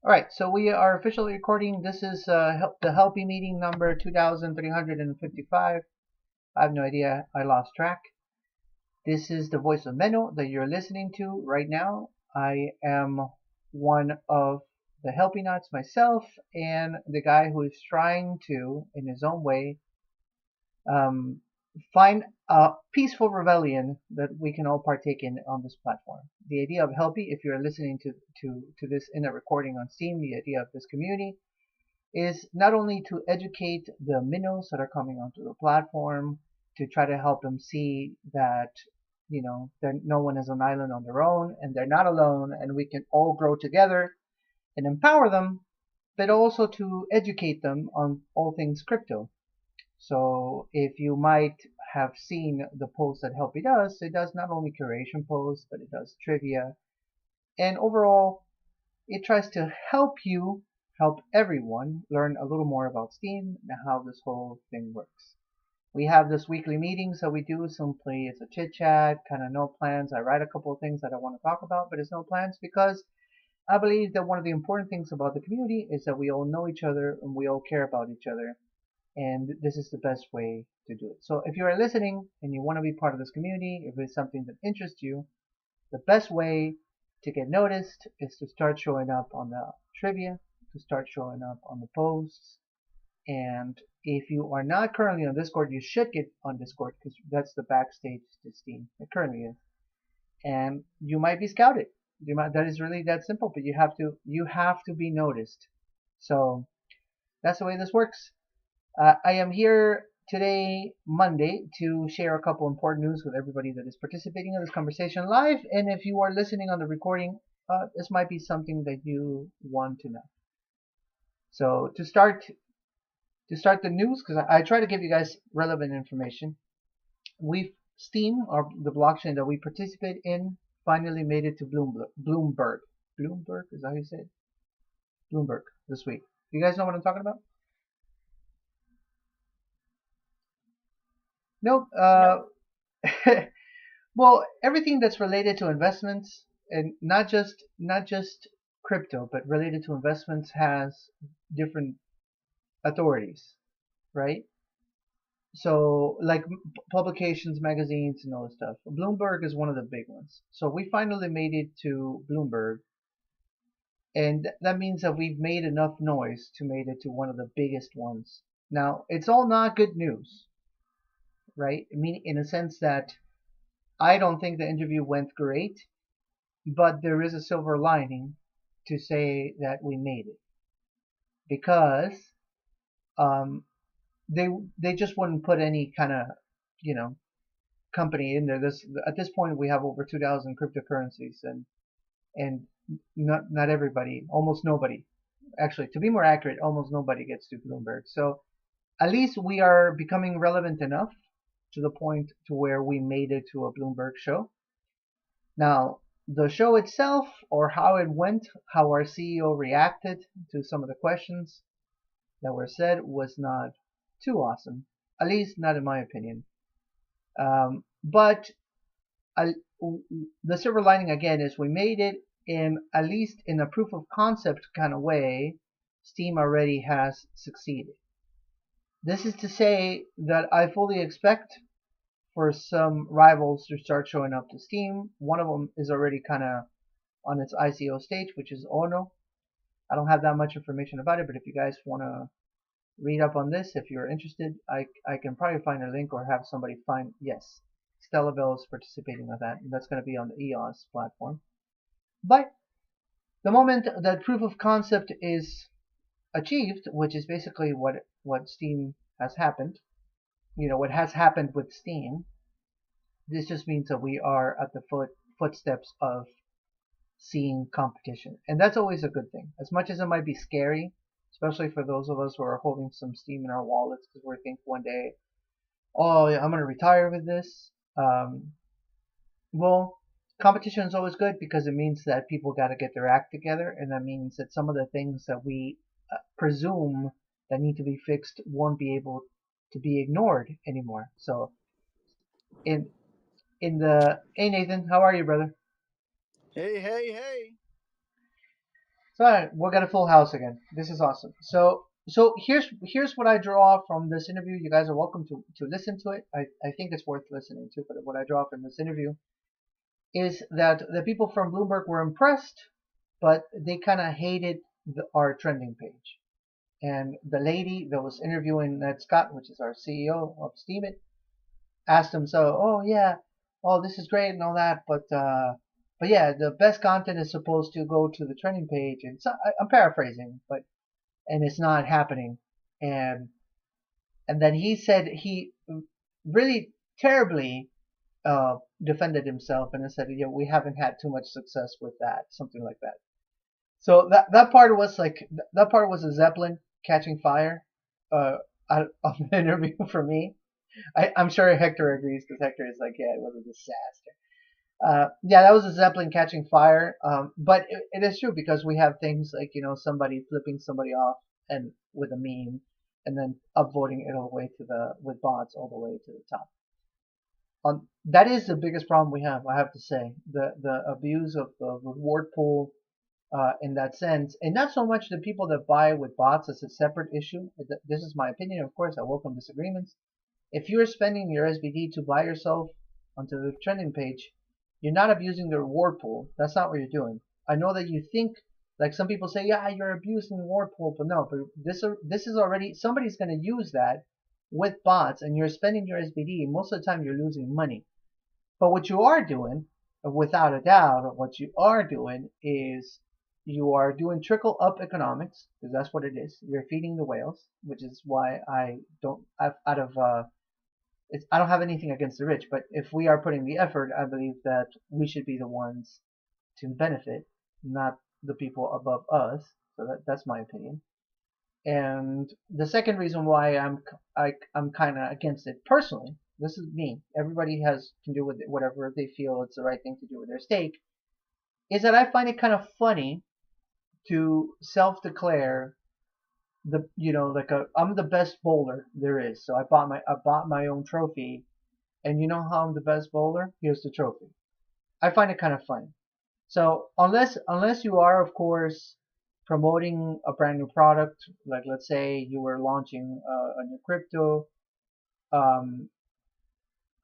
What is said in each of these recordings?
All right, so we are officially recording. This is the Helpie meeting number 2355. I have no idea. I lost track. This is the voice of Menno that you're listening to right now. I am one of the Helpienauts myself and the guy who is trying to, in his own way, um, find a peaceful rebellion that we can all partake in on this platform. The idea of Helpie, if you're listening to this in a recording on Steam, the idea of this community is not only to educate the minnows that are coming onto the platform, to try to help them see that, that no one is an island on their own and they're not alone and we can all grow together and empower them, but also to educate them on all things crypto. So if you might have seen the post that Helpy does, it does not only curation posts, but it does trivia. And overall, it tries to help everyone learn a little more about Steam and how this whole thing works. We have this weekly meetings that we do simply. It's a chit chat, kind of no plans. I write a couple of things that I want to talk about, but it's no plans because I believe that one of the important things about the community is that we all know each other and we all care about each other. And this is the best way to do it. So if you are listening and you want to be part of this community, if it's something that interests you, the best way to get noticed is to start showing up on the trivia, to start showing up on the posts. And if you are not currently on Discord, you should get on Discord because that's the backstage to Steam. It currently is. And you might be scouted. That is really that simple, but you have to be noticed. So that's the way this works. I am here today, Monday, to share a couple important news with everybody that is participating in this conversation live. And if you are listening on the recording, this might be something that you want to know. So to start the news, because I try to give you guys relevant information, Steam, or the blockchain that we participate in, finally made it to Bloomberg. Bloomberg, is that how you say it? Bloomberg this week. You guys know what I'm talking about? Nope. Well, everything that's related to investments, and not just crypto, but related to investments, has different authorities, right? So, like publications, magazines, and all this stuff. Bloomberg is one of the big ones. So we finally made it to Bloomberg, and that means that we've made enough noise to make it to one of the biggest ones. Now, it's all not good news, right? I mean, in a sense that I don't think the interview went great, but there is a silver lining to say that we made it because they just wouldn't put any kind of company in there. At this point we have over 2,000 cryptocurrencies and not everybody, almost nobody, actually to be more accurate, almost nobody gets to Bloomberg. So at least we are becoming relevant enough to the point to where we made it to a Bloomberg show. Now, the show itself, or how it went, how our CEO reacted to some of the questions that were said, was not too awesome. At least not in my opinion. But the silver lining again is we made it in, at least in a proof of concept kind of way. Steam already has succeeded. This is to say that I fully expect for some rivals to start showing up to Steam. One of them is already kind of on its ICO stage, which is Ono. I don't have that much information about it, but if you guys want to read up on this, if you're interested, I can probably find a link or have somebody find. Yes, Stella Bell is participating on that, and that's going to be on the EOS platform. But the moment that proof of concept is achieved, which is basically what Steam has happened, what has happened with Steam, this just means that we are at the footsteps of seeing competition, and that's always a good thing. As much as it might be scary, especially for those of us who are holding some Steam in our wallets because we're thinking one day, oh yeah, I'm going to retire with this. Well, competition is always good because it means that people got to get their act together, and that means that some of the things that we presume that need to be fixed won't be able to be ignored anymore. So, hey Nathan, how are you, brother? Hey, hey, hey. So all right, we'll get a full house again. This is awesome. So here's what I draw from this interview. You guys are welcome to listen to it. I think it's worth listening to. But what I draw from this interview is that the people from Bloomberg were impressed, but they kind of hated our trending page. And the lady that was interviewing Ned Scott, which is our CEO of Steemit, asked him, so, oh yeah, oh this is great and all that, but yeah, the best content is supposed to go to the trending page, and so I'm paraphrasing, but and it's not happening, and then he said he really terribly defended himself and said, yeah, we haven't had too much success with that, something like that. So that part was like that part was a Zeppelin catching fire of the interview for me. I'm sure Hector agrees because Hector is like, yeah, it was a disaster. Yeah, that was a Zeppelin catching fire. But it is true because we have things like, somebody flipping somebody off and with a meme and then upvoting it all the way with bots all the way to the top. That is the biggest problem we have, I have to say. The abuse of the reward pool in that sense, and not so much the people that buy with bots as a separate issue. This is my opinion. Of course, I welcome disagreements. If you're spending your SBD to buy yourself onto the trending page, you're not abusing the reward pool. That's not what you're doing. I know that you think, like some people say, yeah, you're abusing the reward pool, but no. But this is already, somebody's going to use that with bots, and you're spending your SBD. And most of the time, you're losing money. But what you are doing, without a doubt, what you are doing is you are doing trickle up economics, because that's what it is. You're feeding the whales, which is why I don't have anything against the rich, but if we are putting the effort, I believe that we should be the ones to benefit, not the people above us. So that's my opinion. And the second reason why I'm kind of against it personally, this is me. Everybody can do with it whatever they feel it's the right thing to do with their stake. Is that I find it kind of funny to self-declare I'm the best bowler there is. So I bought my own trophy, and you know how I'm the best bowler? Here's the trophy. I find it kind of funny. So unless you are, of course, promoting a brand new product, like let's say you were launching a new crypto,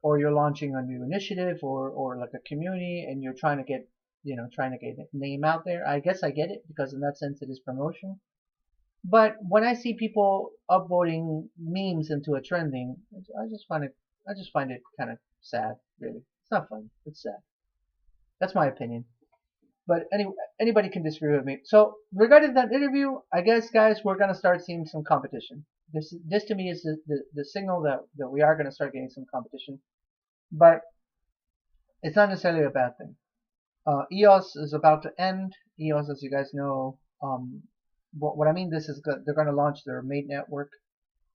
or you're launching a new initiative, or like a community, and you're trying to get a name out there. I guess I get it because in that sense it is promotion. But when I see people upvoting memes into a trending, I just find it kind of sad, really. It's not funny. It's sad. That's my opinion. But anybody can disagree with me. So regarding that interview, I guess, guys, we're gonna start seeing some competition. This to me is the signal that we are gonna start getting some competition. But it's not necessarily a bad thing. EOS is about to end. EOS, as you guys know, what I mean this is they're going to launch their mate network.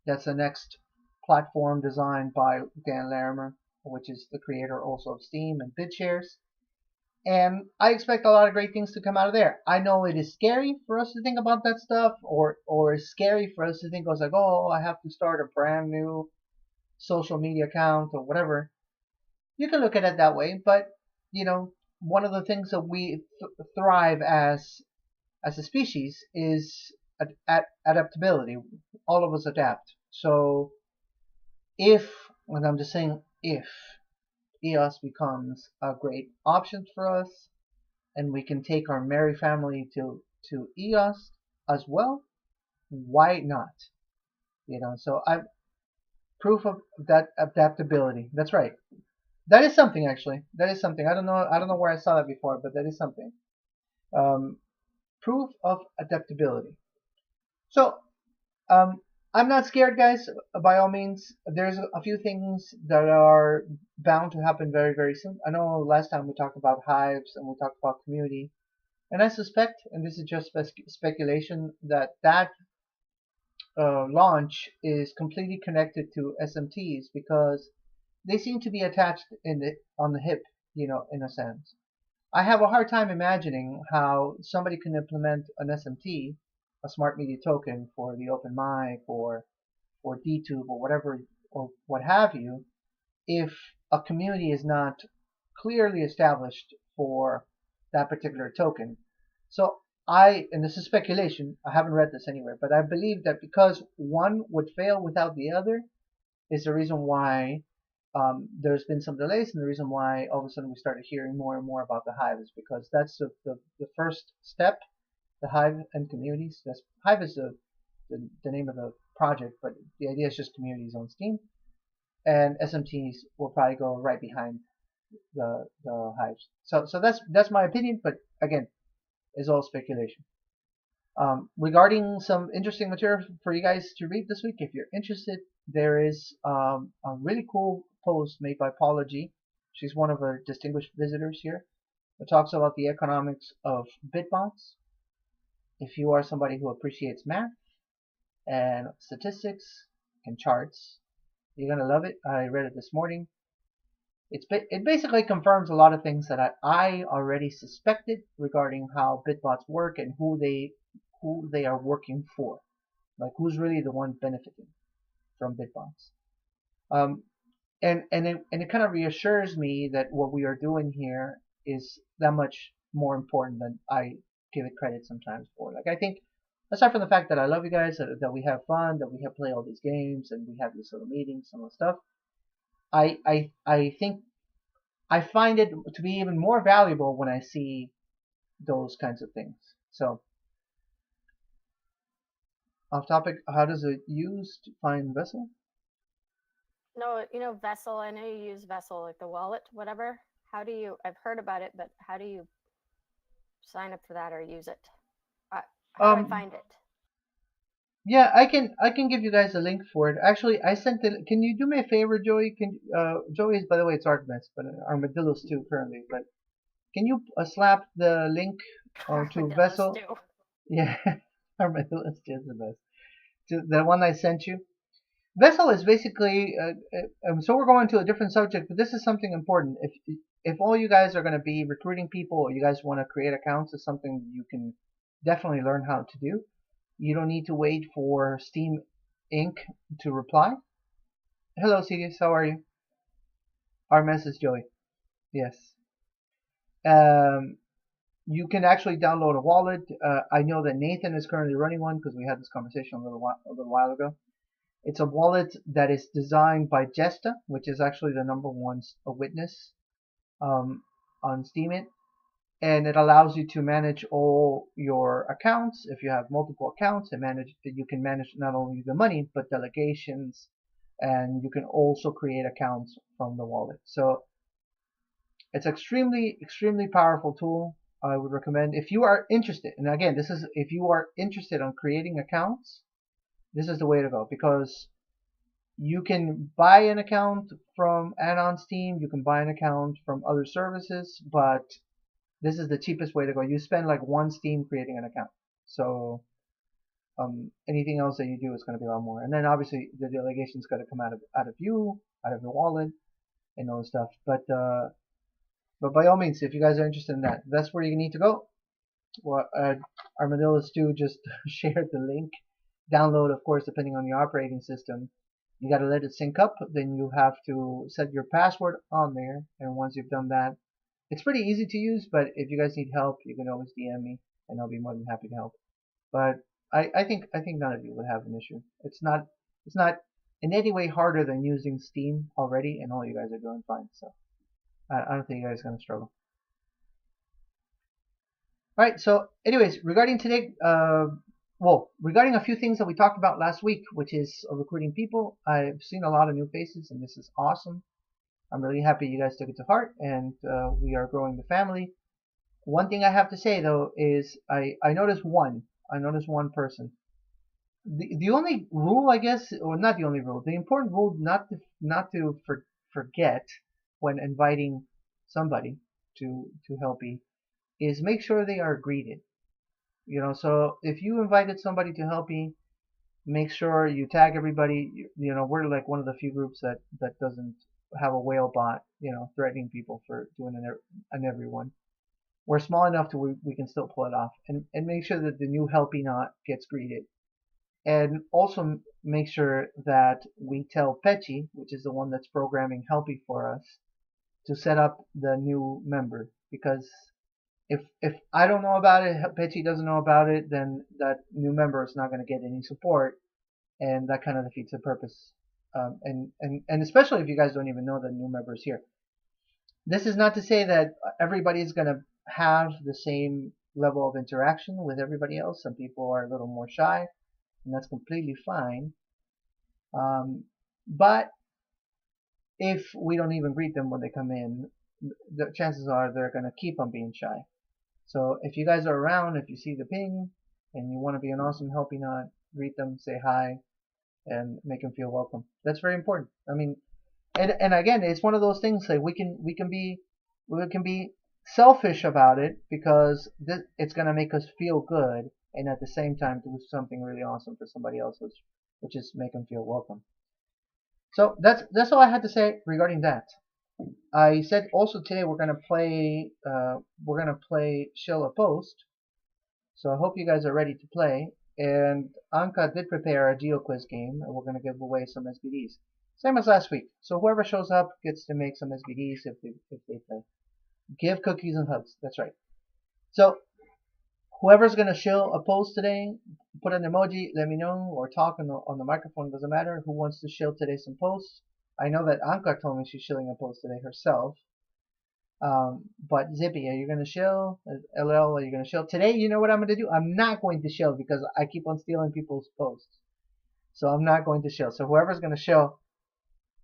That's the next platform designed by Dan Larimer, which is the creator also of Steam and BitShares. And I expect a lot of great things to come out of there. I know it is scary for us to think about that stuff, or it's scary for us to think, like, oh, I have to start a brand new social media account or whatever. You can look at it that way, but one of the things that we thrive as a species is adaptability. All of us adapt. So and I'm just saying if EOS becomes a great option for us and we can take our merry family to EOS as well, why not? So proof of that adaptability. That's right. That is something, actually. That is something. I don't know where I saw that before, but that is something. Proof of adaptability. So, I'm not scared, guys. By all means, there's a few things that are bound to happen very, very soon. I know last time we talked about hives and we talked about community, and I suspect, and this is just speculation, that launch is completely connected to SMTs because they seem to be attached on the hip, in a sense. I have a hard time imagining how somebody can implement an SMT, a smart media token, for the open mic or DTube or whatever or what have you, if a community is not clearly established for that particular token. So and this is speculation, I haven't read this anywhere, but I believe that because one would fail without the other is the reason why there's been some delays, and the reason why all of a sudden we started hearing more and more about the Hive is because that's the first step, the Hive and communities. Hive is the name of the project, but the idea is just communities on Steam, and SMTs will probably go right behind the Hives. So that's my opinion, but again, it's all speculation. Regarding some interesting material for you guys to read this week, if you're interested, there is a really cool post made by Paula G. She's one of our distinguished visitors here. It talks about the economics of bitbots. If you are somebody who appreciates math and statistics and charts, you're gonna love it. I read it this morning. It basically confirms a lot of things that I already suspected regarding how bitbots work and who they are working for, like who's really the one benefiting from bitbots. And it kind of reassures me that what we are doing here is that much more important than I give it credit sometimes for. Like, I think, aside from the fact that I love you guys, that we have fun, that we have play all these games, and we have these little meetings, some of the stuff, I think I find it to be even more valuable when I see those kinds of things. So, off topic, how does it use to find vessel? No, Vessel. I know you use Vessel, like the wallet, whatever. How do you? I've heard about it, but how do you sign up for that or use it? How do I find it? Yeah, I can give you guys a link for it. Actually, I sent it. Can you do me a favor, Joey? Joey is, by the way, it's Artemis, but Armadillo's too currently. But can you slap the link to Vessel? Too. Yeah, Armadillo's just the best. To the one I sent you. Vessel is basically. So we're going to a different subject, but this is something important. If all you guys are going to be recruiting people, or you guys want to create accounts, is something you can definitely learn how to do. You don't need to wait for Steam Inc. to reply. Hello, Sirius. How are you? Our message, Joey. Yes. You can actually download a wallet. I know that Nathan is currently running one because we had this conversation a little while ago. It's a wallet that is designed by Jesta, which is actually the #1 witness on Steam It. And it allows you to manage all your accounts. If you have multiple accounts, you can manage not only the money but delegations, and you can also create accounts from the wallet. So it's extremely powerful tool. I would recommend if you are interested. And again, this is if you are interested on creating accounts, this is the way to go, because you can buy an account from Anon Steam, you can buy an account from other services, but this is the cheapest way to go. You spend like 1 Steam creating an account. So anything else that you do is going to be a lot more. And then obviously the delegation's got to come out of you, out of your wallet, and all this stuff. But by all means, if you guys are interested in that, that's where you need to go. Well, Armadillo Stew just shared the link. Download, of course, depending on your operating system. You got to let it sync up. Then you have to set your password on there. And once you've done that, it's pretty easy to use, but if you guys need help, you can always DM me, and I'll be more than happy to help. But I think none of you would have an issue. It's not in any way harder than using Steam already, and all you guys are doing fine. So I don't think you guys are gonna struggle. All right. So, anyways, regarding today, regarding a few things that we talked about last week, which is recruiting people, I've seen a lot of new faces, and this is awesome. I'm really happy you guys took it to heart, and we are growing the family. One thing I have to say though is I noticed one person. The only rule, I guess, or not the only rule, the important rule not to forget when inviting somebody to Helpie is make sure they are greeted. So if you invited somebody to Helpie, make sure you tag everybody. We're like one of the few groups that doesn't have a whale bot, threatening people for doing an everyone. We're small enough to we can still pull it off, and make sure that the new Helpienaut gets greeted, and also make sure that we tell Petchy, which is the one that's programming Helpie for us, to set up the new member, because If I don't know about it, Petsy doesn't know about it, then that new member is not going to get any support, and that kind of defeats the purpose. And especially if you guys don't even know the new member is here. This is not to say that everybody is going to have the same level of interaction with everybody else. Some people are a little more shy, and that's completely fine. But if we don't even greet them when they come in, the chances are they're going to keep on being shy. So if you guys are around, if you see the ping, and you want to be an awesome Helpienaut, greet them, say hi, and make them feel welcome. That's very important. I mean, and again, it's one of those things that we can be selfish about it because it's going to make us feel good, and at the same time do something really awesome for somebody else, which is make them feel welcome. So that's all I had to say regarding that. I said also today we're gonna play Shill a Post. So I hope you guys are ready to play. And Anka did prepare a geo quiz game, and we're gonna give away some SBDs, same as last week. So whoever shows up gets to make some SBDs if they play. Give cookies and hugs. That's right. So whoever's gonna shill a post today, put an emoji, let me know, or talk on the microphone. Doesn't matter. Who wants to shill today some posts? I know that Anka told me she's shilling a post today herself. But Zippy, are you gonna shill? LL, are you gonna shill? Today, you know what I'm gonna do? I'm not going to shill because I keep on stealing people's posts. So I'm not going to shill. So whoever's gonna shill,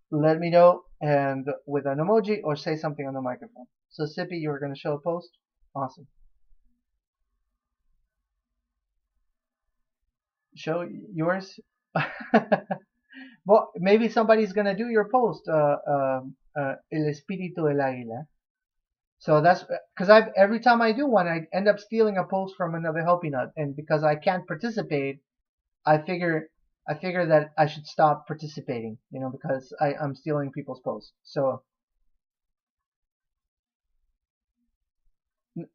let me know, and with an emoji or say something on the microphone. So Zippy, you were gonna shill a post? Awesome. Show yours? Well, maybe somebody's gonna do your post, El Espíritu del Águila. So that's because every time I do one, I end up stealing a post from another Helpienaut, and because I can't participate, I figure that I should stop participating, because I'm stealing people's posts. So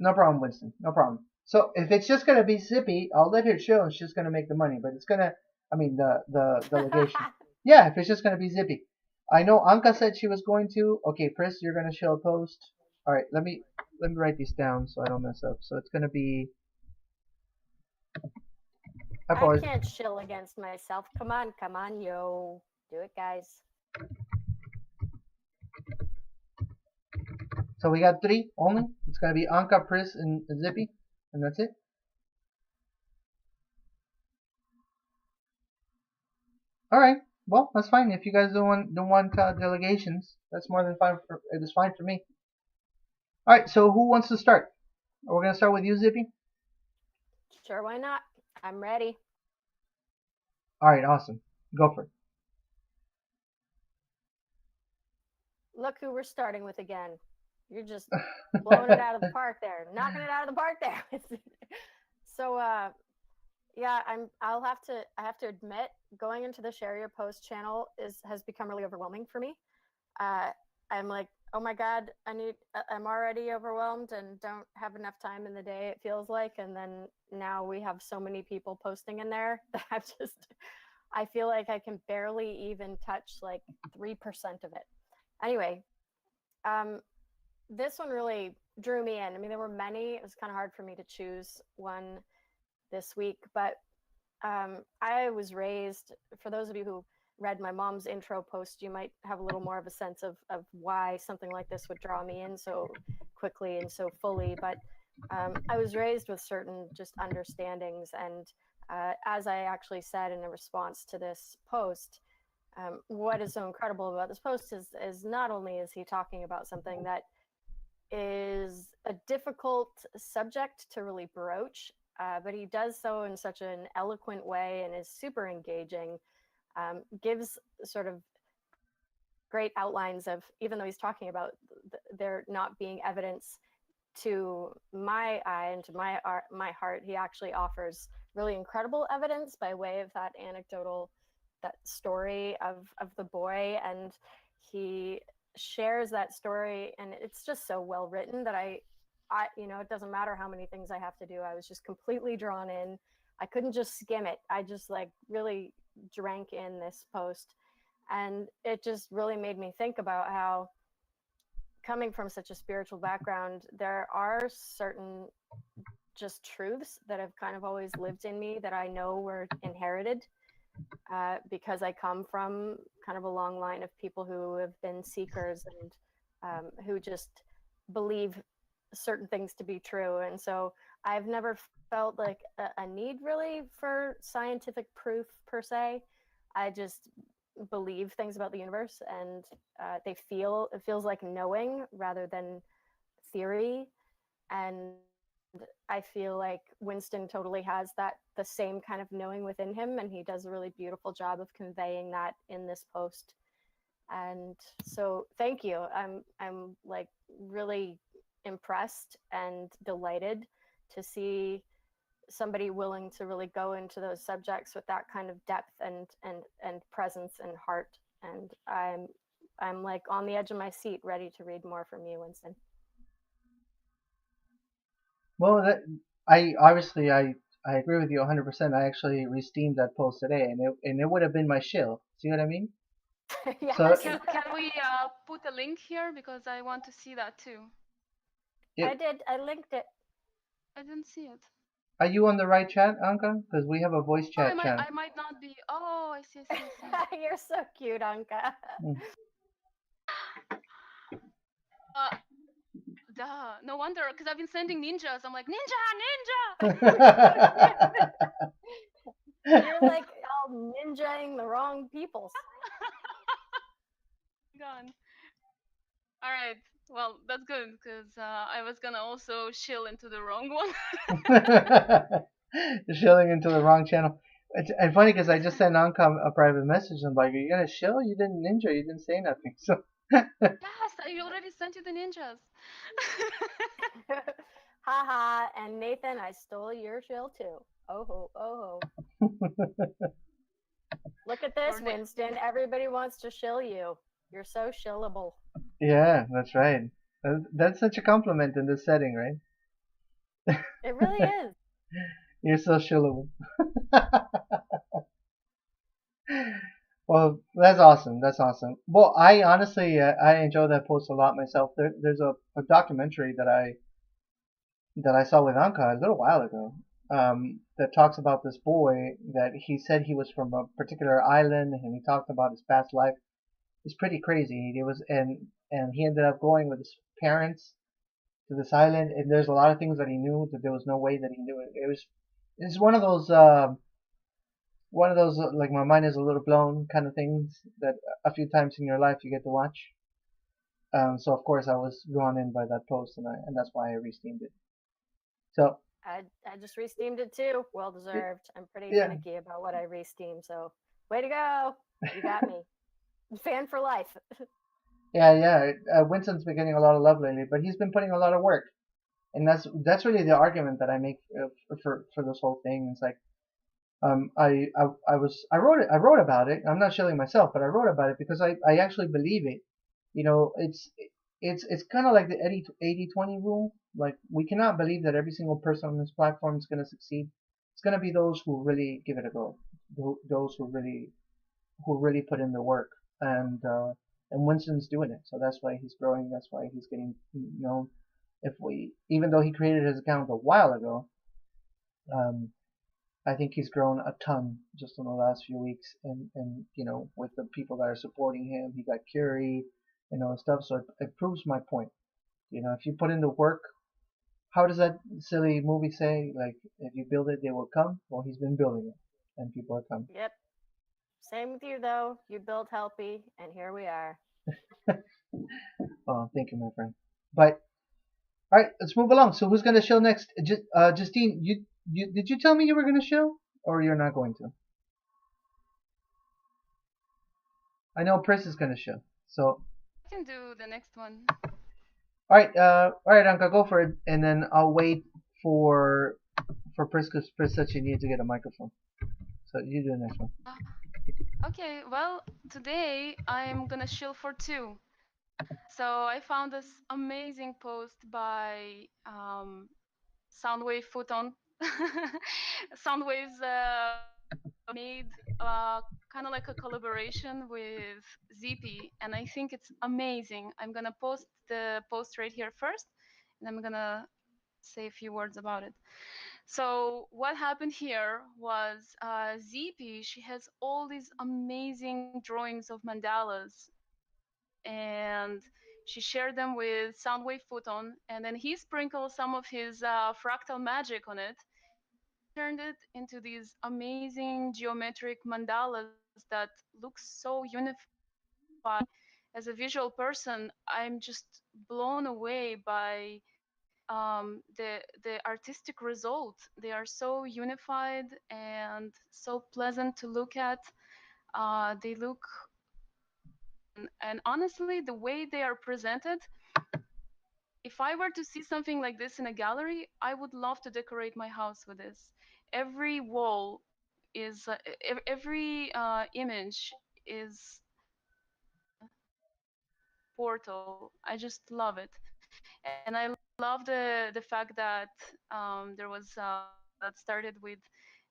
no problem, Winston, no problem. So if it's just gonna be Zippy, I'll let her chill, and she's gonna make the money. But it's gonna, I mean, the delegation. Yeah, if it's just gonna be Zippy. I know Anka said she was going to. Okay, Pris, you're gonna show a post. All right, let me write these down so I don't mess up. So it's gonna be. I can't shill against myself. Come on, yo, do it, guys. So we got 3 only. It's gonna be Anka, Pris, and Zippy, and that's it. All right. Well, that's fine. If you guys don't want delegations, that's more than fine. It is fine for me. All right. So who wants to start? We're gonna start with you, Zippy. Sure, why not? I'm ready. All right. Awesome. Go for it. Look who we're starting with again. You're just blowing it out of the park there, knocking it out of the park there. So, yeah, I have to admit, going into the Share Your Post channel has become really overwhelming for me. I'm like, oh my God, I'm already overwhelmed and don't have enough time in the day, it feels like. And then now we have so many people posting in there that I feel like I can barely even touch like 3% of it. Anyway, this one really drew me in. I mean, there were many. It was kind of hard for me to choose one this week, but I was raised, for those of you who read my mom's intro post, you might have a little more of a sense of why something like this would draw me in so quickly and so fully. But I was raised with certain just understandings. And as I actually said in a response to this post, what is so incredible about this post is not only is he talking about something that is a difficult subject to really broach, but he does so in such an eloquent way and is super engaging, gives sort of great outlines of, even though he's talking about there not being evidence to my eye and to my heart, he actually offers really incredible evidence by way of that story of the boy, and he shares that story, and it's just so well written that I it doesn't matter how many things I have to do, I was just completely drawn in. I couldn't just skim it. I just really drank in this post, and it just really made me think about how coming from such a spiritual background, there are certain just truths that have kind of always lived in me that I know were inherited, because I come from kind of a long line of people who have been seekers and who just believe certain things to be true. And so I've never felt like a need really for scientific proof per se. I just believe things about the universe, and it feels like knowing rather than theory. And I feel like Winston totally has the same kind of knowing within him, and he does a really beautiful job of conveying that in this post. And so thank you. I'm like really impressed and delighted to see somebody willing to really go into those subjects with that kind of depth and presence and heart. And I'm like on the edge of my seat ready to read more from you, Winston. Well, I agree with you 100%. I actually re-steamed that post today, and it would have been my shill. See what I mean? Yes. So Can we put a link here, because I want to see that too? I did. I linked it. I didn't see it. Are you on the right chat, Anka? Because we have a voice chat channel. I might not be. Oh, I see. You're so cute, Anka. Duh. No wonder, because I've been sending ninjas. I'm like, ninja. You're like all ninjaing the wrong people. Gone. All right. Well, that's good, because I was gonna also shill into the wrong one. Shilling into the wrong channel. It's funny because I just sent Anka a private message. I'm like, are you gonna shill? You didn't ninja. You didn't say nothing. So. Yes, I already sent you the ninjas. Haha, and Nathan, I stole your shill too. Oh ho, oh ho. Look at this, Winston. Everybody wants to shill you. You're so shillable. Yeah, that's right. That's such a compliment in this setting, right? It really is. You're so shillable. Well, that's awesome. That's awesome. Well, I honestly, I enjoy that post a lot myself. There's a documentary that I saw with Anka a little while ago, that talks about this boy that he said he was from a particular island, and he talked about his past life. It's pretty crazy. It was, and he ended up going with his parents to this island, and there's a lot of things that he knew that there was no way that he knew it. It's one of those like my mind is a little blown kind of things that a few times in your life you get to watch. So of course I was drawn in by that post, and that's why I re-steamed it. So I just re-steamed it too. Well deserved. I'm pretty finicky about what I re-steam. So way to go! You got me. Fan for life. Yeah. Winston's been getting a lot of love lately, but he's been putting a lot of work, and that's really the argument that I make for this whole thing. It's like, I wrote about it. I'm not shilling myself, but I wrote about it because I actually believe it. You know, it's kind of like the 80-20 rule. Like, we cannot believe that every single person on this platform is going to succeed. It's going to be those who really give it a go, those who really put in the work, and Winston's doing it. So that's why he's growing. That's why he's getting known. Even though he created his account a while ago, I think he's grown a ton just in the last few weeks, and with the people that are supporting him. He got Curie and all stuff, so it proves my point. If you put in the work, how does that silly movie say? Like, if you build it, they will come. Well, he's been building it, and people are coming. Yep. Same with you, though. You built Helpie, and here we are. Oh, thank you, my friend. But all right, let's move along. So who's gonna show next? Justine, did you tell me you were gonna show, or you're not going to? I know Pris is gonna show, so I can do the next one. All right, Anka, go for it, and then I'll wait for Pris, because Pris said she needs to get a microphone. So you do the next one. Okay, well, today I'm gonna shill for two. So I found this amazing post by Soundwave Photon. Soundwave's made kind of like a collaboration with ZP, and I think it's amazing. I'm gonna post the post right here first, and I'm gonna say a few words about it. So what happened here was ZP. She has all these amazing drawings of mandalas, and she shared them with Soundwave Photon, and then he sprinkled some of his fractal magic on it, turned it into these amazing geometric mandalas that look so unified. As a visual person, I'm just blown away by the artistic result. They are so unified and so pleasant to look at. They look, and honestly, the way they are presented, if I were to see something like this in a gallery, I would love to decorate my house with this. Every wall is, every image is portal. I just love it, and I love the fact that there was that started with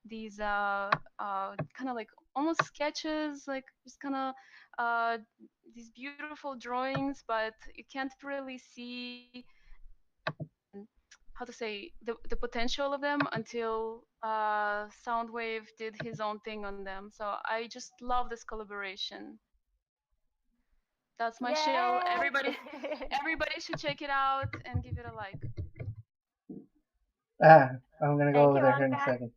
these kind of like almost sketches, like just kind of uh, these beautiful drawings, but you can't really see how to say the potential of them until Soundwave did his own thing on them. So I just love this collaboration. That's my shill. Yay! Everybody should check it out and give it a like. I'm gonna go Thank over you, there here in a Anka. second.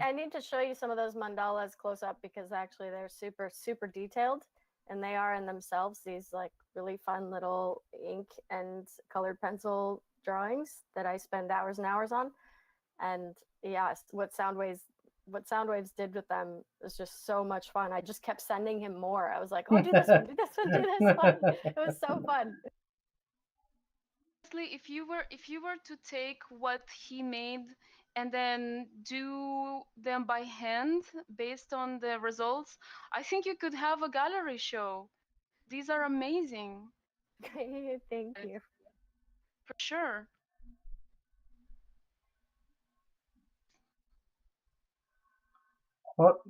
I need to show you some of those mandalas close up because actually they're super detailed, and they are in themselves these like really fun little ink and colored pencil drawings that I spend hours and hours on. And yes, what Soundwaves did with them was just so much fun. I just kept sending him more. I was like, oh, do this one, do this one, do this one. It was so fun. Honestly, if you were to take what he made and then do them by hand based on the results, I think you could have a gallery show. These are amazing. Thank you. For sure. Well,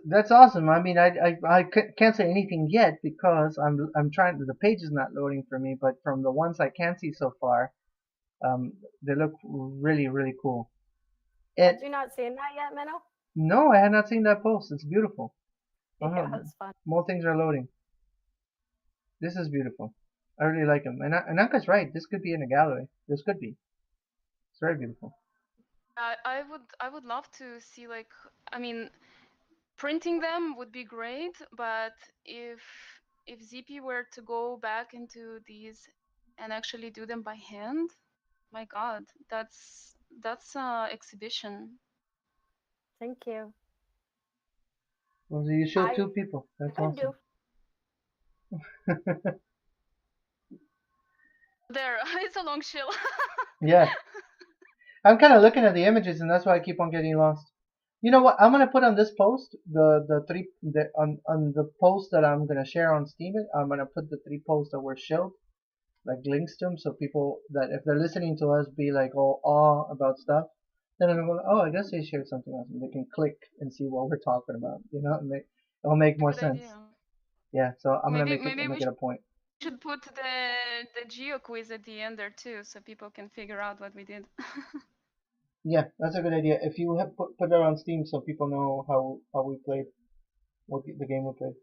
that's awesome. I mean, I can't say anything yet because I'm trying. The page is not loading for me, but from the ones I can see so far, they look really cool. Had you not seen that yet, Minnow? No, I had not seen that post. It's beautiful. Yeah, it was fun. More things are loading. This is beautiful. I really like them. And Anka's right. This could be in a gallery. This could be. It's very beautiful. I would love to see, like, I mean, printing them would be great, but if ZP were to go back into these and actually do them by hand, my God, that's exhibition. Thank you. Well, so you showed two people. That's awesome. There, it's a long shill. Yeah. I'm kind of looking at the images, and that's why I keep on getting lost. You know what? I'm gonna put on this post on the post that I'm gonna share on Steam. I'm gonna put the three posts that were showed, like links to them, so people that if they're listening to us be like all awe about stuff, then I'm going, oh, I guess they shared something else, and they can click and see what we're talking about. You know, it'll make more sense. Idea. Yeah, so I'm gonna make maybe it a point. We should put the geo quiz at the end there too, so people can figure out what we did. Yeah, that's a good idea. If you have put that on Steam, so people know how we played, what the game we played.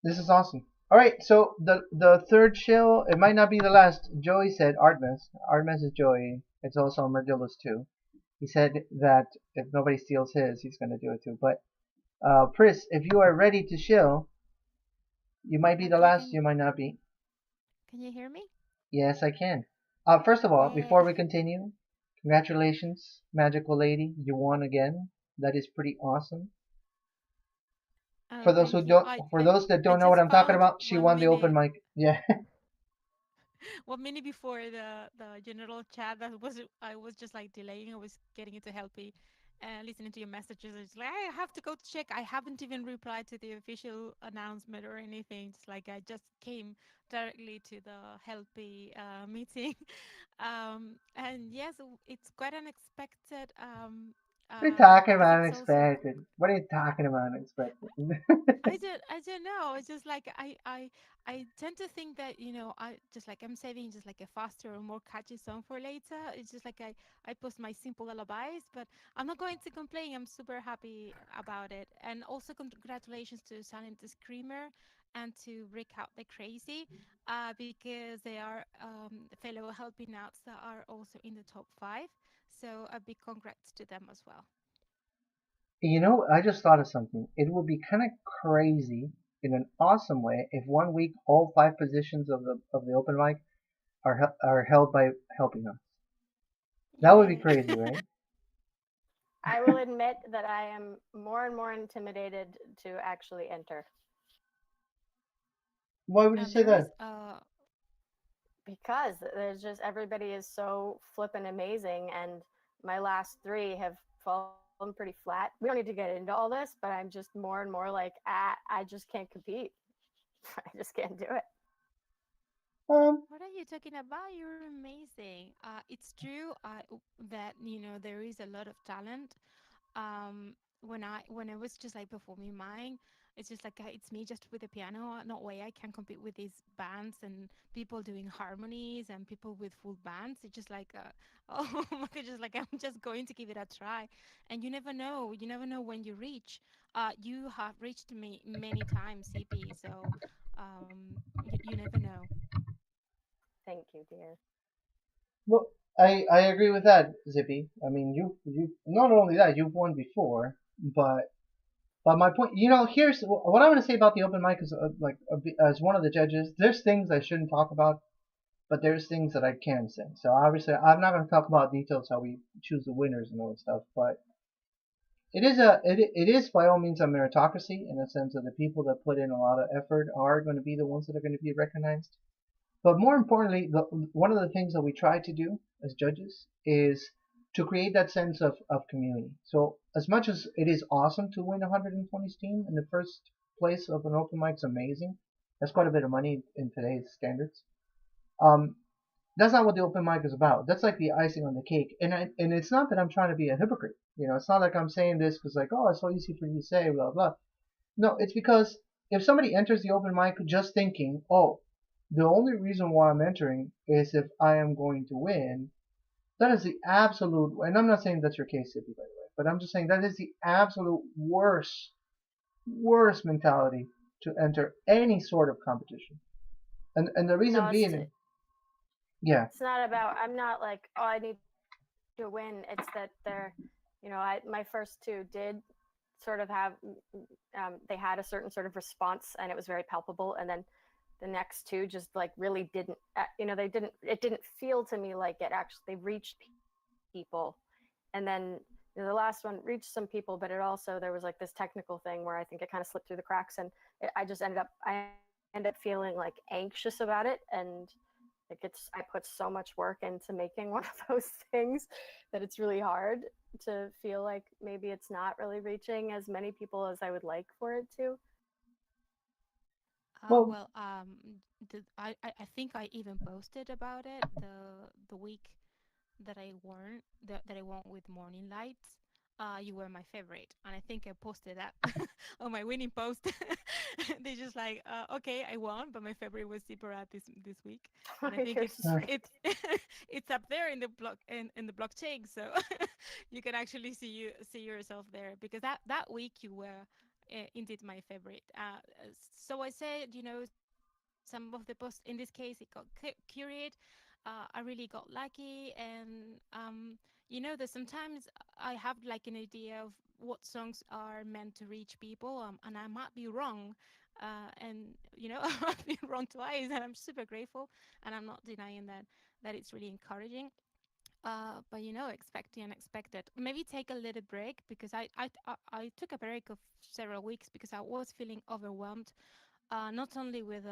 This is awesome. All right, so the third shill, it might not be the last. Joey said Artemis. Artemis is Joey. It's also Merdillus too. He said that if nobody steals his, he's gonna do it too. But Pris, if you are ready to shill, you might be the last. You might not be. Can you hear me? Yes, I can. First of all, before we continue, congratulations, magical lady. You won again. That is pretty awesome. For those who don't, for those that don't know what I'm talking about, she won the open mic. Yeah. 1 minute before the general chat, I was just like delaying. I was getting into Helpie, listening to your messages. It's like I have to go to check. I haven't even replied to the official announcement or anything. It's like I just came directly to the Helpie meeting, and yes, it's quite unexpected. What are you talking Because about it's also unexpected? What are you talking about unexpected? I don't know. It's just like I tend to think that, I just like I'm saving just like a faster or more catchy song for later. It's just like I post my simple lullabies, but I'm not going to complain. I'm super happy about it. And also congratulations to Silent the Screamer and to Rick Out the Crazy, because they are fellow helping outs that are also in the top 5. So a big congrats to them as well. I just thought of something. It would be kind of crazy in an awesome way if one week all 5 positions of the open mic are held by helping us. That would be Yay. crazy, right? I will admit that I am more and more intimidated to actually enter Why would you say There is that? because there's just everybody is so flippin' amazing, and my last 3 have fallen pretty flat. We don't need to get into all this, but I'm just more and more like, I just can't compete. I just can't do it. Um, What are you talking about? You're amazing. It's true that there is a lot of talent. When I was just like performing mine, it's just like it's me just with the piano. No way I can compete with these bands and people doing harmonies and people with full bands. It's just like oh my god, just like I'm just going to give it a try. And you never know. You never know when you reach. You have reached me many times, CP. So you never know. Thank you, dear. well, I agree with that, Zippy. I mean, you not only that you've won before, but my point, here's what I'm going to say about the open mic is as one of the judges. There's things I shouldn't talk about, but there's things that I can say. So obviously, I'm not going to talk about details how we choose the winners and all that stuff, but it is by all means a meritocracy in the sense that the people that put in a lot of effort are going to be the ones that are going to be recognized. But more importantly, one of the things that we try to do as judges is to create that sense of community. So as much as it is awesome to win 120 Steam in the first place of an open mic, it's amazing. That's quite a bit of money in today's standards. Um, that's not what the open mic is about. That's like the icing on the cake. And it's not that I'm trying to be a hypocrite. It's not like I'm saying this because like, oh, it's so easy for you to say, blah blah. No, it's because if somebody enters the open mic just thinking, oh, the only reason why I'm entering is if I am going to win, that is the absolute, and I'm not saying that's your case, Sippy, by the way, but I'm just saying that is the absolute worst mentality to enter any sort of competition. And the reason No, being, yeah, it's not about. I'm not like, oh, I need to win. It's that they're, my first 2 did sort of have, they had a certain sort of response, and it was very palpable. And then the next 2 just like really didn't, they didn't. It didn't feel to me like it actually they reached people. And then the last one reached some people, but it also there was like this technical thing where I think it kind of slipped through the cracks, and I ended up feeling like anxious about it, and I put so much work into making one of those things that it's really hard to feel like maybe it's not really reaching as many people as I would like for it to. well, Well, I think I even posted about it the week that I won with Morning Lights. You were my favorite, and I think I posted that on my winning post. They just like, okay, I won, but my favorite was Zipperat this week, and I think You're it's sweet. it's it's up there in the in the blockchain, so you can actually see yourself there because that week you were indeed my favorite. So I said, some of the posts in this case it got curated. I really got lucky, and that sometimes I have like an idea of what songs are meant to reach people, and I might be wrong, and I might be wrong twice, and I'm super grateful, and I'm not denying that it's really encouraging. But expect the unexpected. Maybe take a little break because I took a break of several weeks because I was feeling overwhelmed not only with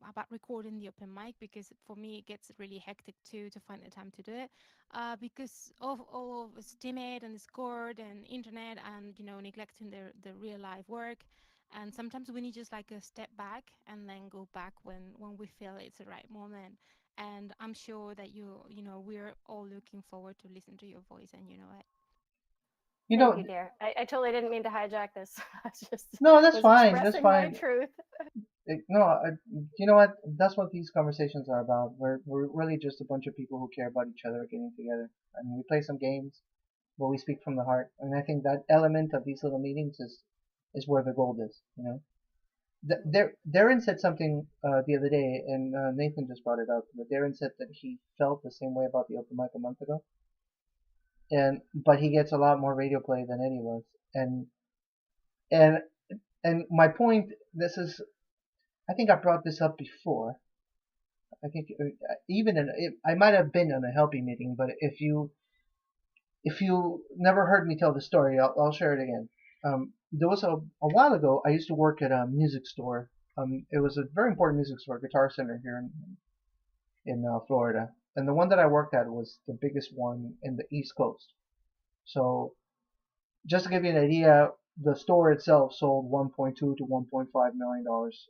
about recording the open mic, because for me it gets really hectic too to find the time to do it, because of all of it's timid and scored and internet and neglecting the real life work. And sometimes we need just like a step back and then go back when we feel it's the right moment. And I'm sure that we're all looking forward to listen to your voice, and you know it. You Thank know, you, dear. I totally didn't mean to hijack this. I just no, that's was fine. That's expressing my fine. truth. No, you know what? That's what these conversations are about. We're really just a bunch of people who care about each other getting together, and we play some games where we speak from the heart. And I think that element of these little meetings is where the gold is. You know, Darren said something the other day, and Nathan just brought it up. But Darren said that he felt the same way about the open mic a month ago, but he gets a lot more radio play than any of us. And and my point, this is, I think I brought this up before. I think I might have been in a Helpie meeting, but if you never heard me tell the story, I'll share it again. There was a while ago, I used to work at a music store. It was a very important music store, Guitar Center here in Florida, and the one that I worked at was the biggest one in the East Coast. So just to give you an idea, the store itself sold 1.2 to 1.5 million dollars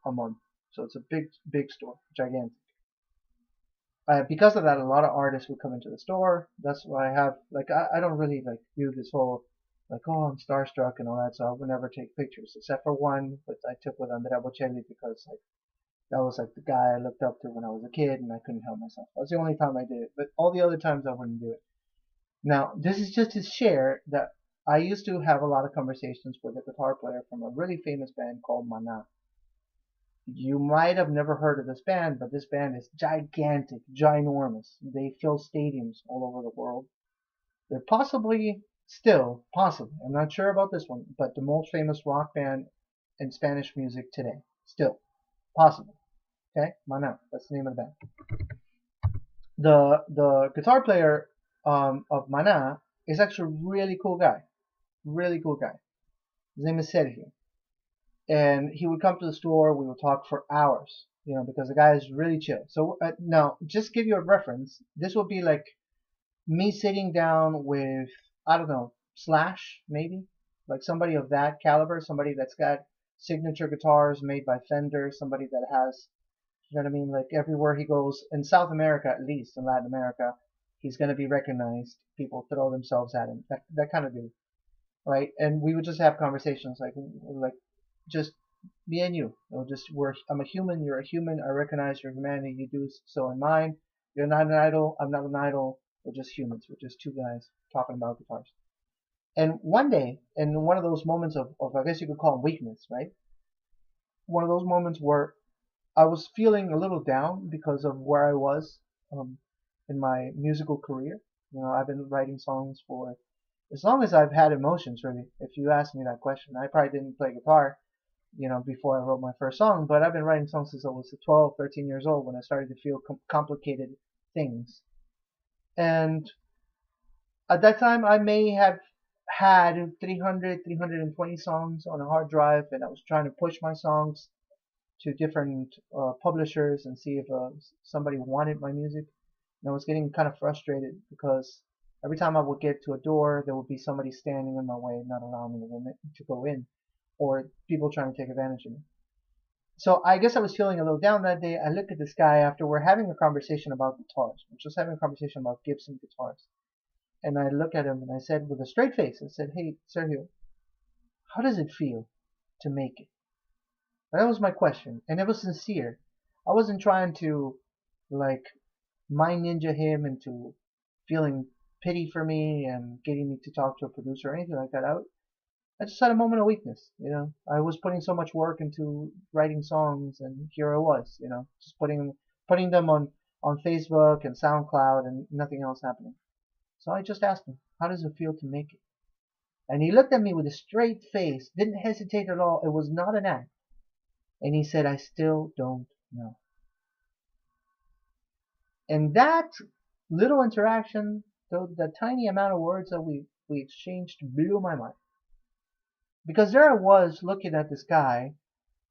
a month. So it's a big store, gigantic. Because of that, a lot of artists would come into the store. That's why I have I don't really do this whole oh, I'm starstruck and all that, so I would never take pictures except for one, but I took with Andrea Bocelli because that was the guy I looked up to when I was a kid, and I couldn't help myself. That was the only time I did it, but all the other times I wouldn't do it. Now, this is just to share that I used to have a lot of conversations with a guitar player from a really famous band called Mana. You might have never heard of this band, but this band is gigantic, ginormous. They fill stadiums all over the world. They're possibly, I'm not sure about this one, but the most famous rock band in Spanish music today. Still, possible. Okay, Mana, that's the name of the band. The guitar player of Mana is actually a really cool guy. Really cool guy. His name is Sergio. And he would come to the store. We would talk for hours, because the guy is really chill. So now, just give you a reference. This would be like me sitting down with, I don't know, Slash, maybe, like somebody of that caliber, somebody that's got signature guitars made by Fender, somebody that has, you know what I mean, like everywhere he goes in South America, at least in Latin America, he's going to be recognized. People throw themselves at him. That kind of dude, right? And we would just have conversations like just me and you. I'm a human, you're a human, I recognize your humanity, you do so in mine. You're not an idol, I'm not an idol, we're just humans, we're just two guys talking about guitars. And one day, in one of those moments of I guess you could call them weakness, right? One of those moments where I was feeling a little down because of where I was in my musical career. I've been writing songs for as long as I've had emotions, really. If you ask me that question, I probably didn't play guitar before I wrote my first song, but I've been writing songs since I was 12, 13 years old when I started to feel complicated things. And at that time, I may have had 300, 320 songs on a hard drive, and I was trying to push my songs to different publishers and see if somebody wanted my music. And I was getting kind of frustrated because every time I would get to a door, there would be somebody standing in my way, not allowing me to go in, or people trying to take advantage of me. So I guess I was feeling a little down that day. I looked at this guy after we're having a conversation about guitars. We're just having a conversation about Gibson guitars. And I looked at him and I said with a straight face, I said, "Hey, Sergio, how does it feel to make it?" And that was my question. And it was sincere. I wasn't trying to mind ninja him into feeling pity for me and getting me to talk to a producer or anything like that. I just had a moment of weakness, I was putting so much work into writing songs, and here I was, just putting them on Facebook and SoundCloud, and nothing else happening. So I just asked him, "How does it feel to make it?" And he looked at me with a straight face, didn't hesitate at all. It was not an act. And he said, "I still don't know." And that little interaction, the tiny amount of words that we exchanged, blew my mind. Because there I was looking at this guy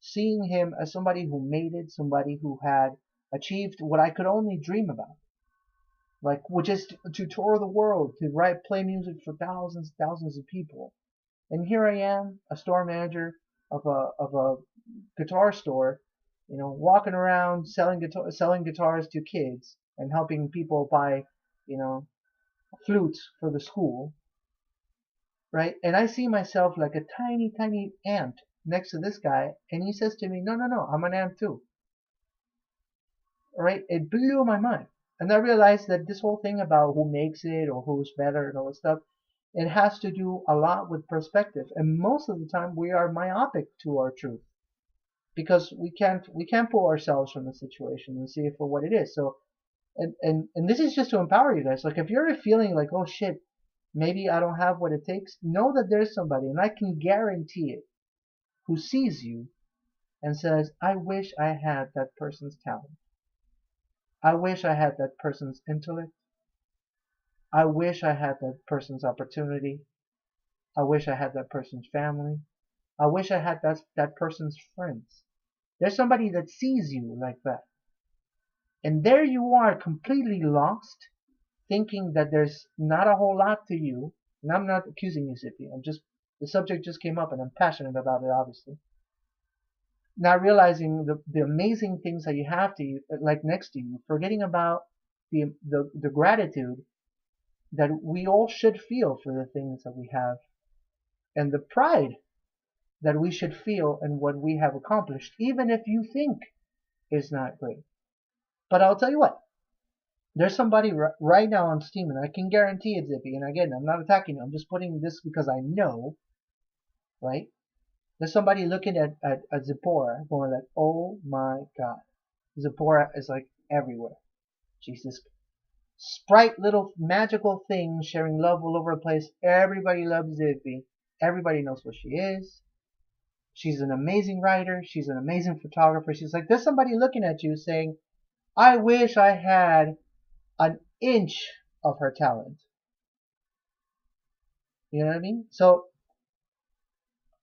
seeing him as somebody who made it, somebody who had achieved what I could only dream about, like which is to tour the world, to write, play music for thousands, thousands of people. And here I am, a store manager of a guitar store, walking around selling guitars to kids and helping people buy, you know, flutes for the school, right? And I see myself like a tiny, tiny ant next to this guy, and he says to me, "No, no, no, I'm an ant too." Right? It blew my mind. And I realized that this whole thing about who makes it or who's better and all this stuff, it has to do a lot with perspective. And most of the time we are myopic to our truth because we can't pull ourselves from the situation and see it for what it is. So and this is just to empower you guys. Like if you're feeling like, oh shit, maybe I don't have what it takes, know that there's somebody, and I can guarantee it, who sees you and says, I wish I had that person's talent. I wish I had that person's intellect. I wish I had that person's opportunity. I wish I had that person's family. I wish I had that person's friends. There's somebody that sees you like that. And there you are, completely lost, thinking that there's not a whole lot to you. And I'm not accusing you, Zippy. The subject just came up and I'm passionate about it, obviously. Not realizing the amazing things that you have to you, like next to you, forgetting about the gratitude that we all should feel for the things that we have, and the pride that we should feel in what we have accomplished, even if you think it's not great. But I'll tell you what, there's somebody right now on Steam, and I can guarantee it, Zippy, and again, I'm not attacking you, I'm just putting this because I know, right? There's somebody looking at Zipporah going like, oh my god. Zipporah is like everywhere. She's this sprite little magical thing sharing love all over the place. Everybody loves Zippy. Everybody knows what she is. She's an amazing writer. She's an amazing photographer. She's like, there's somebody looking at you saying, I wish I had an inch of her talent. You know what I mean? So,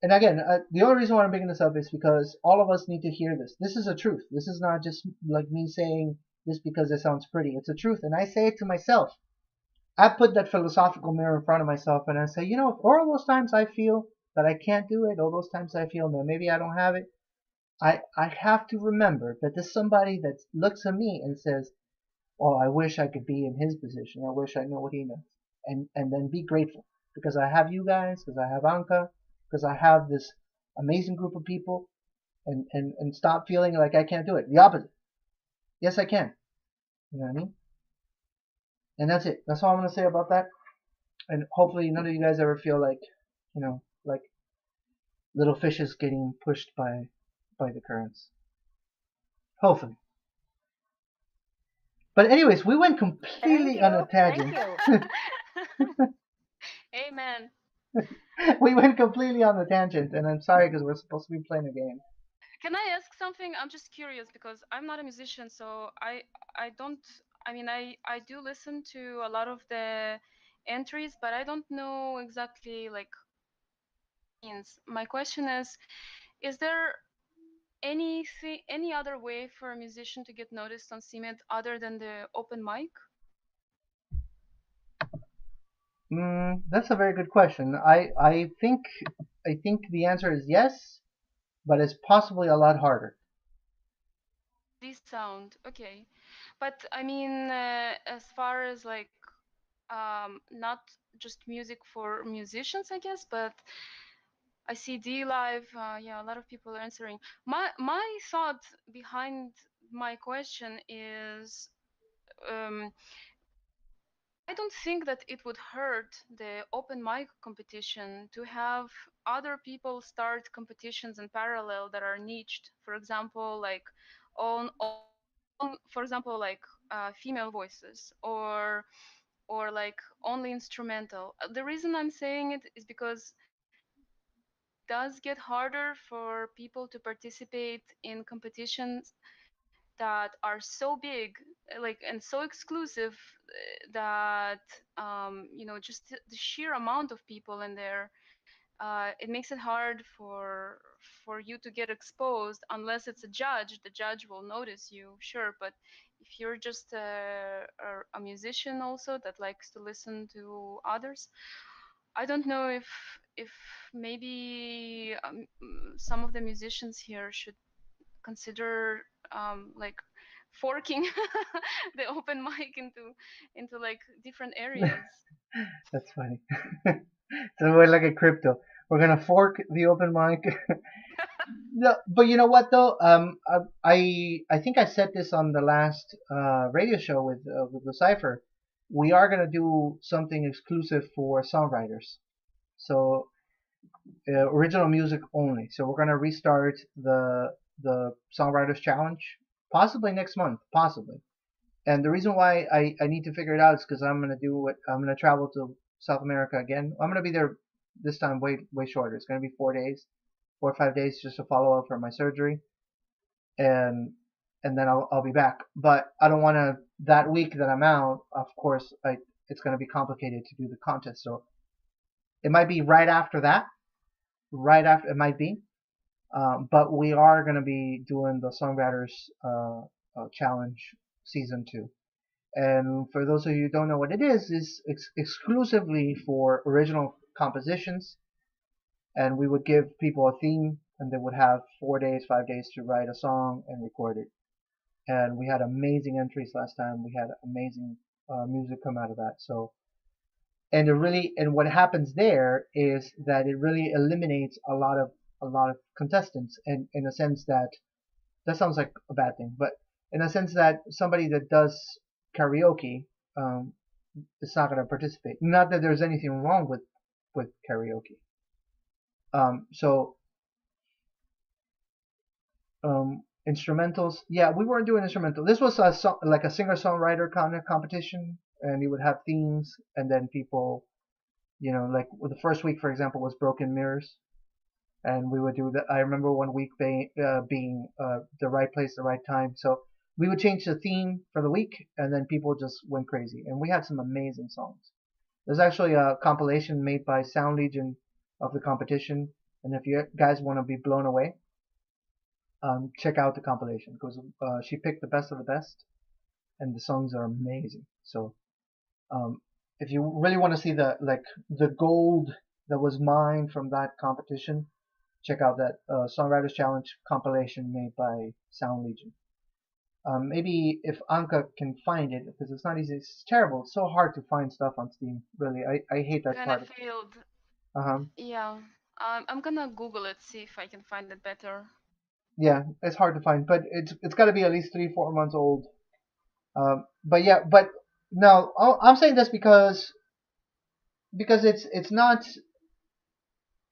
and again, the only reason why I'm bringing this up is because all of us need to hear this. This is a truth. This is not just like me saying this because it sounds pretty. It's a truth, and I say it to myself. I put that philosophical mirror in front of myself, and I say, all those times I feel that I can't do it, all those times I feel that maybe I don't have it, I have to remember that there's somebody that looks at me and says, oh, I wish I could be in his position. I wish I know what he knows. And then be grateful because I have you guys, because I have Anka, because I have this amazing group of people, and stop feeling like I can't do it. The opposite. Yes, I can. You know what I mean? And that's it. That's all I'm going to say about that. And hopefully none of you guys ever feel like, like little fishes getting pushed by the currents. Hopefully. But anyways, we went completely on a tangent. Thank you. Amen. We went completely on the tangent, and I'm sorry because we're supposed to be playing a game. Can I ask something? I'm just curious because I'm not a musician, so I don't. I mean, I do listen to a lot of the entries, but I don't know exactly like means. My question is there any other way for a musician to get noticed on CMED other than the open mic? That's a very good question. I think the answer is yes, but it's possibly a lot harder. This sound okay, but I mean, as far as like not just music for musicians, I guess, but I see D Live. Yeah, a lot of people are answering. My thought behind my question is, um, I don't think that it would hurt the open mic competition to have other people start competitions in parallel that are niched. For example, like for example, like female voices or like only instrumental. The reason I'm saying it is because does get harder for people to participate in competitions that are so big like and so exclusive that just the sheer amount of people in there it makes it hard for you to get exposed unless it's a judge. The judge will notice you, sure, but if you're just a musician also that likes to listen to others, I don't know if maybe some of the musicians here should consider like forking the open mic into like different areas. That's funny. So we're like a crypto. We're gonna fork the open mic. No, but you know what though? I think I said this on the last radio show with the Cipher. We are gonna do something exclusive for songwriters. So original music only. So we're gonna restart the songwriters challenge, possibly next month, possibly. And the reason why I need to figure it out is because I'm gonna travel to South America again. I'm gonna be there this time way shorter. It's gonna be 4 days, 4 or 5 days just to follow up for my surgery, and then I'll be back. But I don't want to that week that I'm out. Of course, it's gonna be complicated to do the contest. So it might be right after that. Right after it might be. But we are gonna be doing the Songwriters Challenge season 2. And for those of you who don't know what it is exclusively for original compositions. And we would give people a theme, and they would have 4 days, 5 days to write a song and record it. And we had amazing entries last time. We had amazing music come out of that. So, and what happens there is that it really eliminates a lot of contestants, and in a sense that sounds like a bad thing, but in a sense that somebody that does karaoke um, is not going to participate. Not that there's anything wrong with karaoke. So instrumentals, yeah, we weren't doing instrumental. This was like a singer-songwriter kind of competition, and we would have themes, and then people, like the first week, for example, was Broken Mirrors, and we would do that. I remember one week being the right place, the right time. So we would change the theme for the week, and then people just went crazy. And we had some amazing songs. There's actually a compilation made by Sound Legion of the competition, and if you guys want to be blown away, check out the compilation because she picked the best of the best, and the songs are amazing. So um, if you really want to see the gold that was mined from that competition, check out that Songwriters Challenge compilation made by Sound Legion. Maybe if Anka can find it, because it's not easy. It's terrible. It's so hard to find stuff on Steam. Really, I hate that Kind of part. failed. Uh-huh. Yeah. I'm gonna Google it, see if I can find it better. Yeah, it's hard to find, but it's got to be at least 3 4 months old. But yeah, but no, I'm saying this because it's not,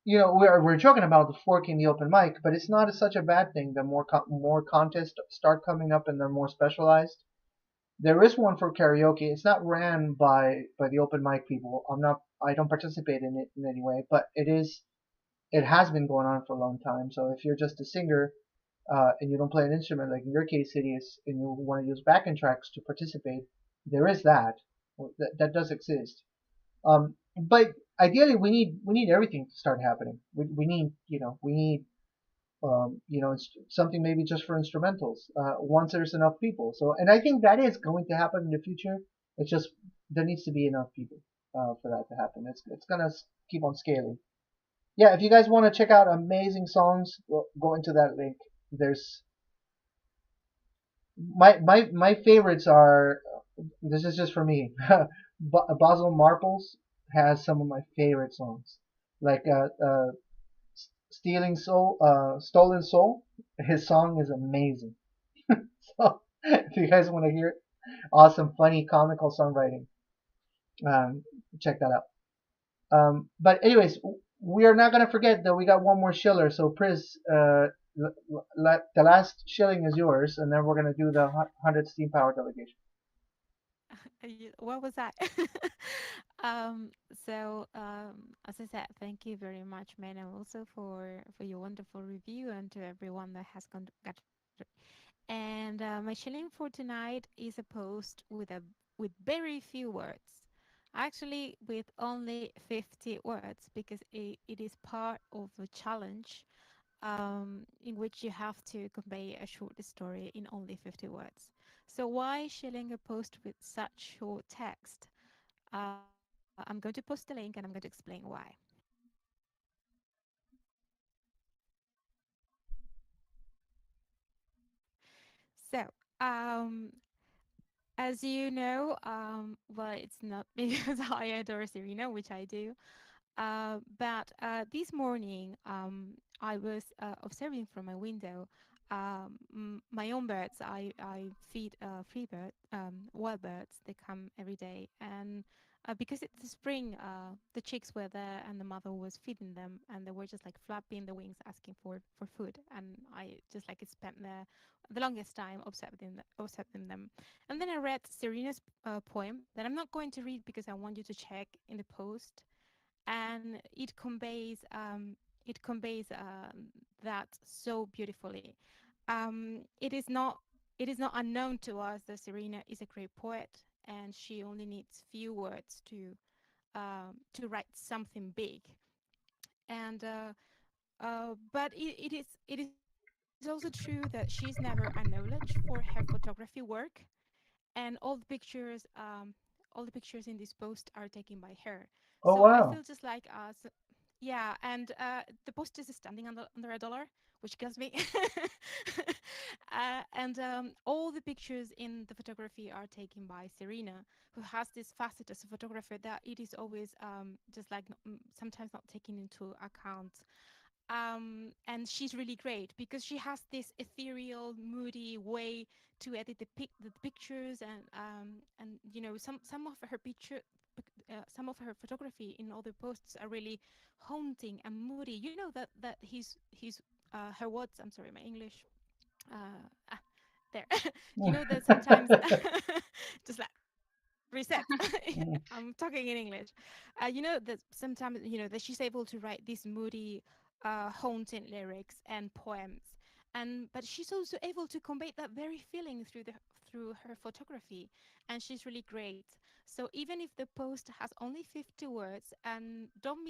we're joking about the forking the open mic, but it's not such a bad thing. The more contests start coming up and they're more specialized. There is one for karaoke. It's not ran by the open mic people. I don't participate in it in any way, but it has been going on for a long time. So if you're just a singer and you don't play an instrument, like in your case it is, and you want to use backing tracks to participate, there is that. That does exist. But ideally, we need everything to start happening. We need something maybe just for instrumentals. Once there's enough people. So, and I think that is going to happen in the future. It's just there needs to be enough people for that to happen. It's gonna keep on scaling. Yeah, if you guys want to check out amazing songs, go into that link. There's my favorites are. This is just for me. Basil Marples has some of my favorite songs, like Stolen Soul. His song is amazing. So if you guys want to hear awesome, funny, comical songwriting, check that out. But anyways, we are not gonna forget that we got one more shiller. So Pris, the last shilling is yours, and then we're gonna do the 100 steam power delegation. What was that? um, as I said, thank you very much, Mena, also for your wonderful review, and to everyone that has got. And my shilling for tonight is a post with very few words. Actually, with only 50 words, because it is part of a challenge in which you have to convey a short story in only 50 words. So why shilling a post with such short text? I'm going to post the link and I'm going to explain why. So, um, as you know, well, it's not because I adore Serena, which I do, but this morning, I was observing from my window my own birds. I feed free bird, wild birds. They come every day, and because it's the spring, the chicks were there, and the mother was feeding them, and they were just like flapping the wings, asking for food. And I just like spent the longest time observing them. And then I read Serena's poem that I'm not going to read because I want you to check in the post, and it conveys that so beautifully. It is not unknown to us that Serena is a great poet, and she only needs few words to write something big. And but it is also true that she's never acknowledged for her photography work, and all the pictures in this post are taken by her. Oh So I feel wow. just like yeah, and the post is standing under $1, which kills me. And all the pictures in the photography are taken by Serena, who has this facet as a photographer that it is always just like sometimes not taken into account. And she's really great because she has this ethereal, moody way to edit the pictures, and some of her some of her photography in other posts are really haunting and moody. You know that his her words. I'm sorry, my English. Uh, ah, there. You know that sometimes just like reset. I'm talking in English. You know that sometimes that she's able to write these moody, haunting lyrics and poems, and but she's also able to convey that very feeling through her photography, and she's really great. So even if the post has only 50 words, and don't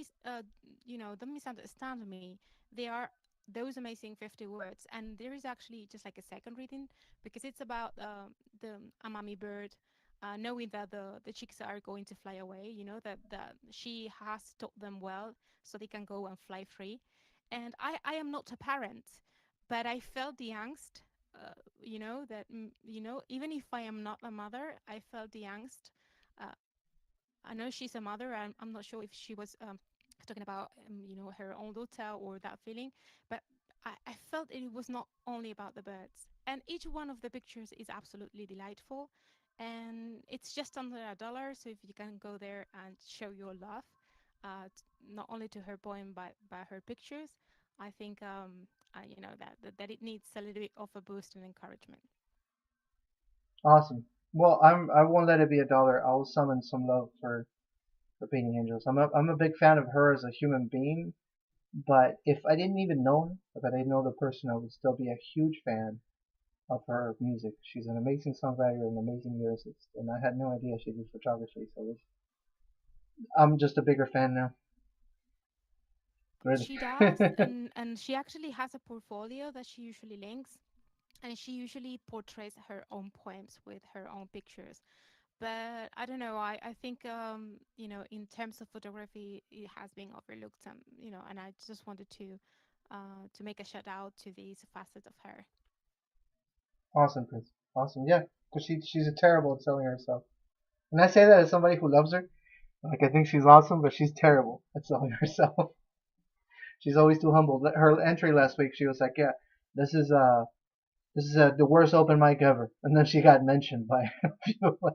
misunderstand me, they are those amazing 50 words, and there is actually just like a second reading because it's about the amami bird, knowing that the chicks are going to fly away, that she has taught them well so they can go and fly free. And I am not a parent, but I felt the angst, even if I am not a mother, I felt the angst. I know she's a mother. I'm not sure if she was talking about, her own daughter or that feeling, but I felt it was not only about the birds. And each one of the pictures is absolutely delightful. And it's just under $1. So if you can go there and show your love, not only to her poem, but by her pictures, I think that it needs a little bit of a boost and encouragement. Awesome. Well, I won't let it be $1. I will summon some love for painting angels. I'm a big fan of her as a human being, but if I didn't even know her, if I didn't know the person, I would still be a huge fan of her music. She's an amazing songwriter, an amazing lyricist, and I had no idea she did photography. So I'm just a bigger fan now. Really. She does, and she actually has a portfolio that she usually links, and she usually portrays her own poems with her own pictures. But I don't know. I think in terms of photography, it has been overlooked. And I just wanted to make a shout out to this facet of her. Awesome, Prince. Awesome. Yeah, because she's terrible at selling herself. And I say that as somebody who loves her. Like I think she's awesome, but she's terrible at selling herself. She's always too humble. Her entry last week, she was like, "Yeah, this is the worst open mic ever," and then she got mentioned by a few of us.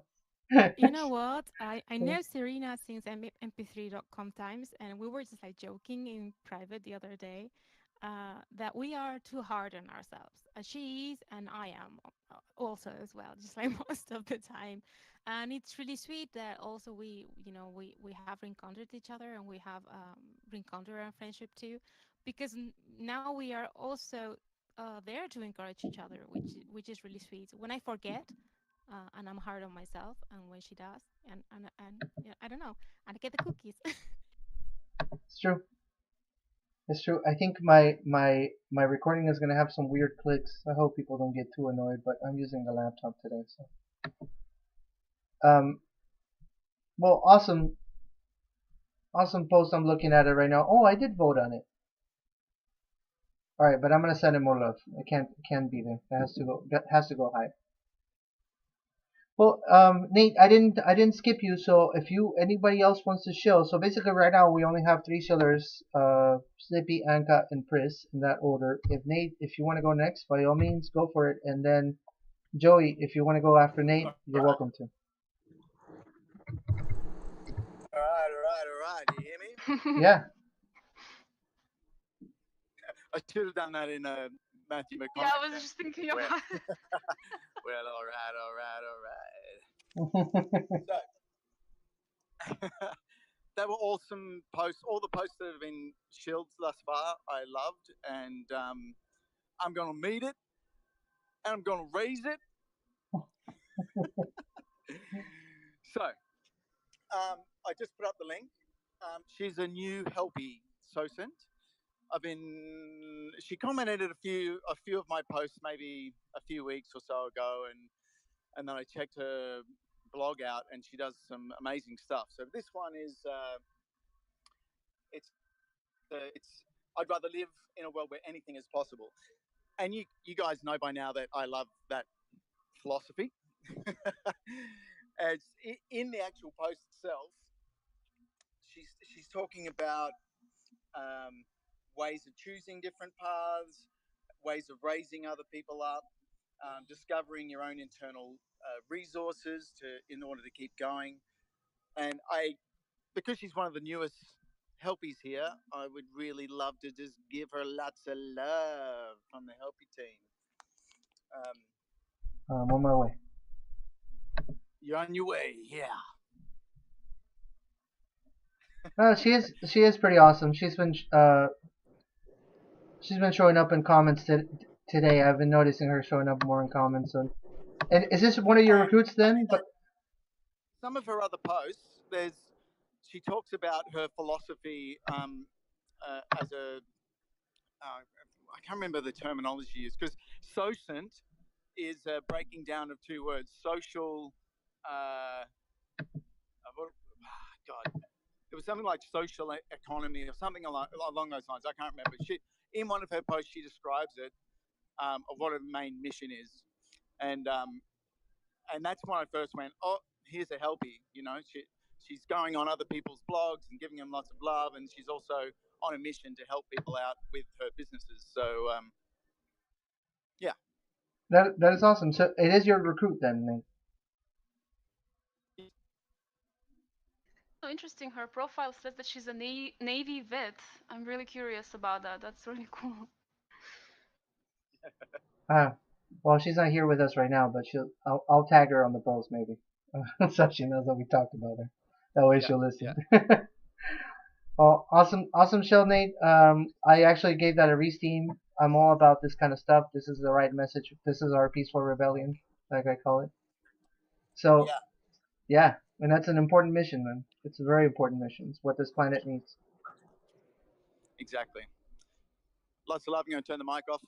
You know what? I know Serena since mp3.com times, and we were just like joking in private the other day that we are too hard on ourselves. She is, and I am also as well, just like most of the time. And it's really sweet that also we have reencountered each other, and we have reencountered our friendship too, because now we are also there to encourage each other, which is really sweet. When I forget, and I'm hard on myself. And when she does, and yeah, I don't know, and I get the cookies. It's true. It's true. I think my recording is gonna have some weird clicks. I hope people don't get too annoyed, but I'm using the laptop today, so. Um. Well, awesome post. I'm looking at it right now. Oh, I did vote on it. All right, but I'm gonna send it more love. It can't be there. That has to go high. Well, Nate, I didn't skip you. So if anybody else wants to shill, so basically right now we only have three shillers, Slippy, Anka, and Pris in that order. If you want to go next, by all means, go for it. And then Joey, if you want to go after Nate, you're welcome to. All right. Do you hear me? Yeah. I should have done that in Matthew McConaughey. Yeah, I was just thinking Well, about well, all right. So, they were awesome posts. All the posts that have been shilled thus far, I loved, and I'm going to meet it, and I'm going to raise it. So, I just put up the link. She's a new Helpie Sosint. She commented a few of my posts maybe a few weeks or so ago, and then I checked her blog out, and she does some amazing stuff. So this one is it's I'd rather live in a world where anything is possible, and you guys know by now that I love that philosophy. As in the actual post itself, she's talking about ways of choosing different paths, ways of raising other people up, discovering your own internal resources in order to keep going. And because she's one of the newest Helpies here, I would really love to just give her lots of love from the Helpie team. I'm on my way. You're on your way, yeah. She is pretty awesome. She's been showing up in comments today. I've been noticing her showing up more in comments. And is this one of your recruits then? But some of her other posts, she talks about her philosophy as a I can't remember the terminology used, because socient is a breaking down of two words: social. God, it was something like social economy or something along those lines. I can't remember. In one of her posts, she describes it of what her main mission is, and that's when I first went, oh, here's a Helpie. She's going on other people's blogs and giving them lots of love, and she's also on a mission to help people out with her businesses. So, yeah. That is awesome. So it is your recruit then, Nate. so interesting. Her profile says that she's a Navy vet. I'm really curious about that. That's really cool. Well, she's not here with us right now, but I'll tag her on the post maybe, so she knows that we talked about her. That way she'll listen. Yeah. Oh, awesome show, Nate. I actually gave that a re-steam. I'm all about this kind of stuff. This is the right message. This is our peaceful rebellion, like I call it. So, yeah, and that's an important mission, man. It's a very important mission. It's what this planet needs. Exactly. Lots of love. I'm going to turn the mic off.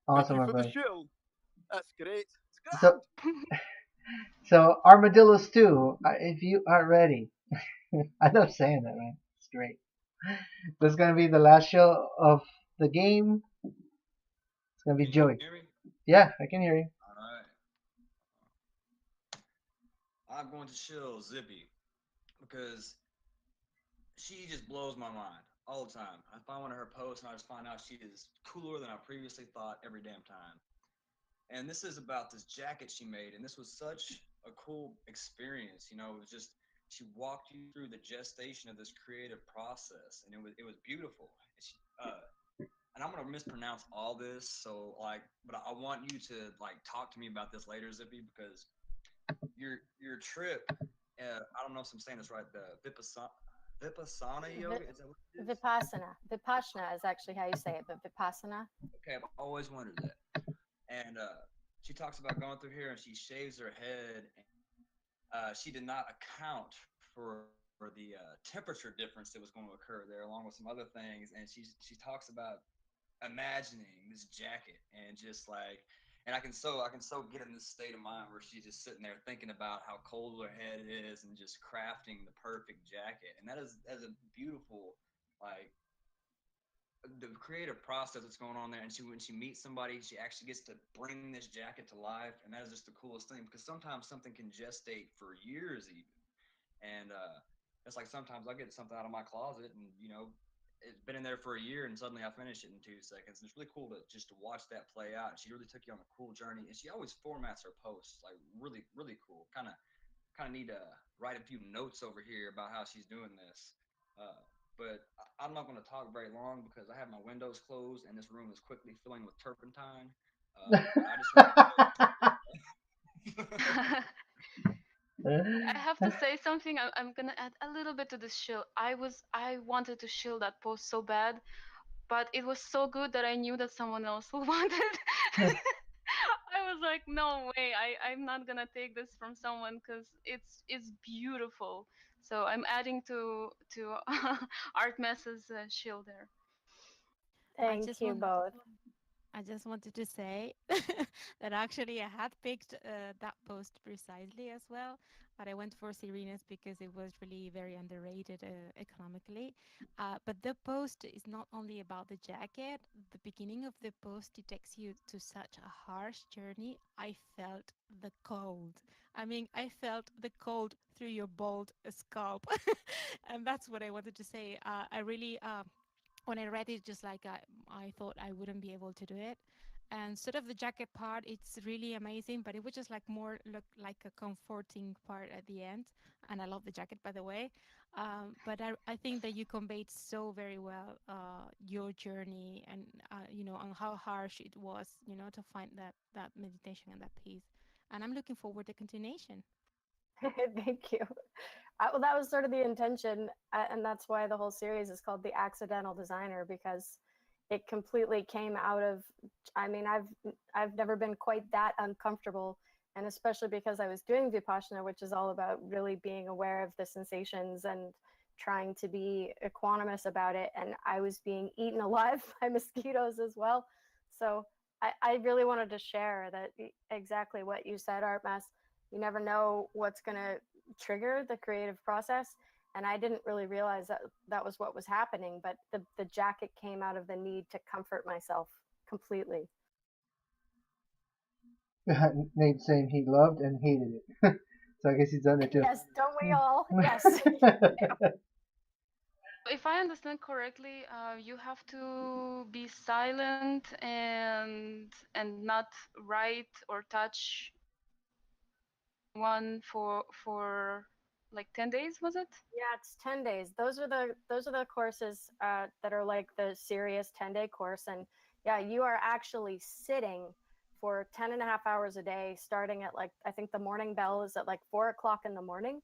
Awesome, Thank you for the show. That's great. It's great. So Armadillo Stew, if you are ready. I love saying that, man. It's great. This is going to be the last show of the game. It's going to be Joey. Can you hear me? Yeah, I can hear you. Alright. I'm going to shill Zippy because she just blows my mind all the time. I find one of her posts and I just find out she is cooler than I previously thought every damn time. And this is about this jacket she made, and this was such a cool experience. It was just, she walked you through the gestation of this creative process, and it was beautiful. And I'm gonna mispronounce all this, but I want you to talk to me about this later, Zippy, because your trip. I don't know if I'm saying this right. The Vipassana yoga. Is that what it is? Vipassana is actually how you say it, but Vipassana. Okay, I've always wondered that. And she talks about going through here and she shaves her head. She did not account for the temperature difference that was going to occur there, along with some other things. And she talks about imagining this jacket and just like, and I can so get in this state of mind where she's just sitting there thinking about how cold her head is and just crafting the perfect jacket. And that is a beautiful, like, the creative process that's going on there. And when she meets somebody, she actually gets to bring this jacket to life, and that is just the coolest thing, because sometimes something can gestate for years even. And it's like sometimes I get something out of my closet, and it's been in there for a year, and suddenly I finish it in 2 seconds. And it's really cool to watch that play out. She really took you on a cool journey, and she always formats her posts like really really cool. Kind of need to write a few notes over here about how she's doing this. Uh, but I'm not going to talk very long because I have my windows closed and this room is quickly filling with turpentine. But I just want I have to say something. I'm gonna add a little bit to this shield. I wanted to shield that post so bad, but it was so good that I knew that someone else will want it. I was like, no way, I'm not gonna take this from someone because it's beautiful. So I'm adding to Art Mess's shield there. I Thank just you want both. I just wanted to say that actually I had picked that post precisely as well, but I went for Serena's because it was really very underrated economically. But the post is not only about the jacket. The beginning of the post, it takes you to such a harsh journey. I felt the cold. I mean, I felt the cold through your bald scalp, and that's what I wanted to say. I really when I read it, just like I thought I wouldn't be able to do it. And sort of the jacket part, it's really amazing, but it was just like more look like a comforting part at the end. And I love the jacket, by the way. But I think that you conveyed so very well your journey and on how harsh it was, to find that meditation and that peace. And I'm looking forward to continuation. Thank you. Well, that was sort of the intention, and that's why the whole series is called The Accidental Designer, because it completely came out of. I mean, I've never been quite that uncomfortable, and especially because I was doing Vipassana, which is all about really being aware of the sensations and trying to be equanimous about it, and I was being eaten alive by mosquitoes as well. So I really wanted to share that exactly what you said, Art Mess. You never know what's going to trigger the creative process, and I didn't really realize that that was what was happening, but the jacket came out of the need to comfort myself completely. Nate saying he loved and hated it. So I guess he's done it too. Yes, don't we all? Yes. If I understand correctly, you have to be silent and not write or touch one for like 10 days, was it? Yeah, it's 10 days. Those are the courses that are like the serious 10-day course. And yeah, you are actually sitting for 10 and a half hours a day, starting at like, I think the morning bell is at like 4 o'clock in the morning.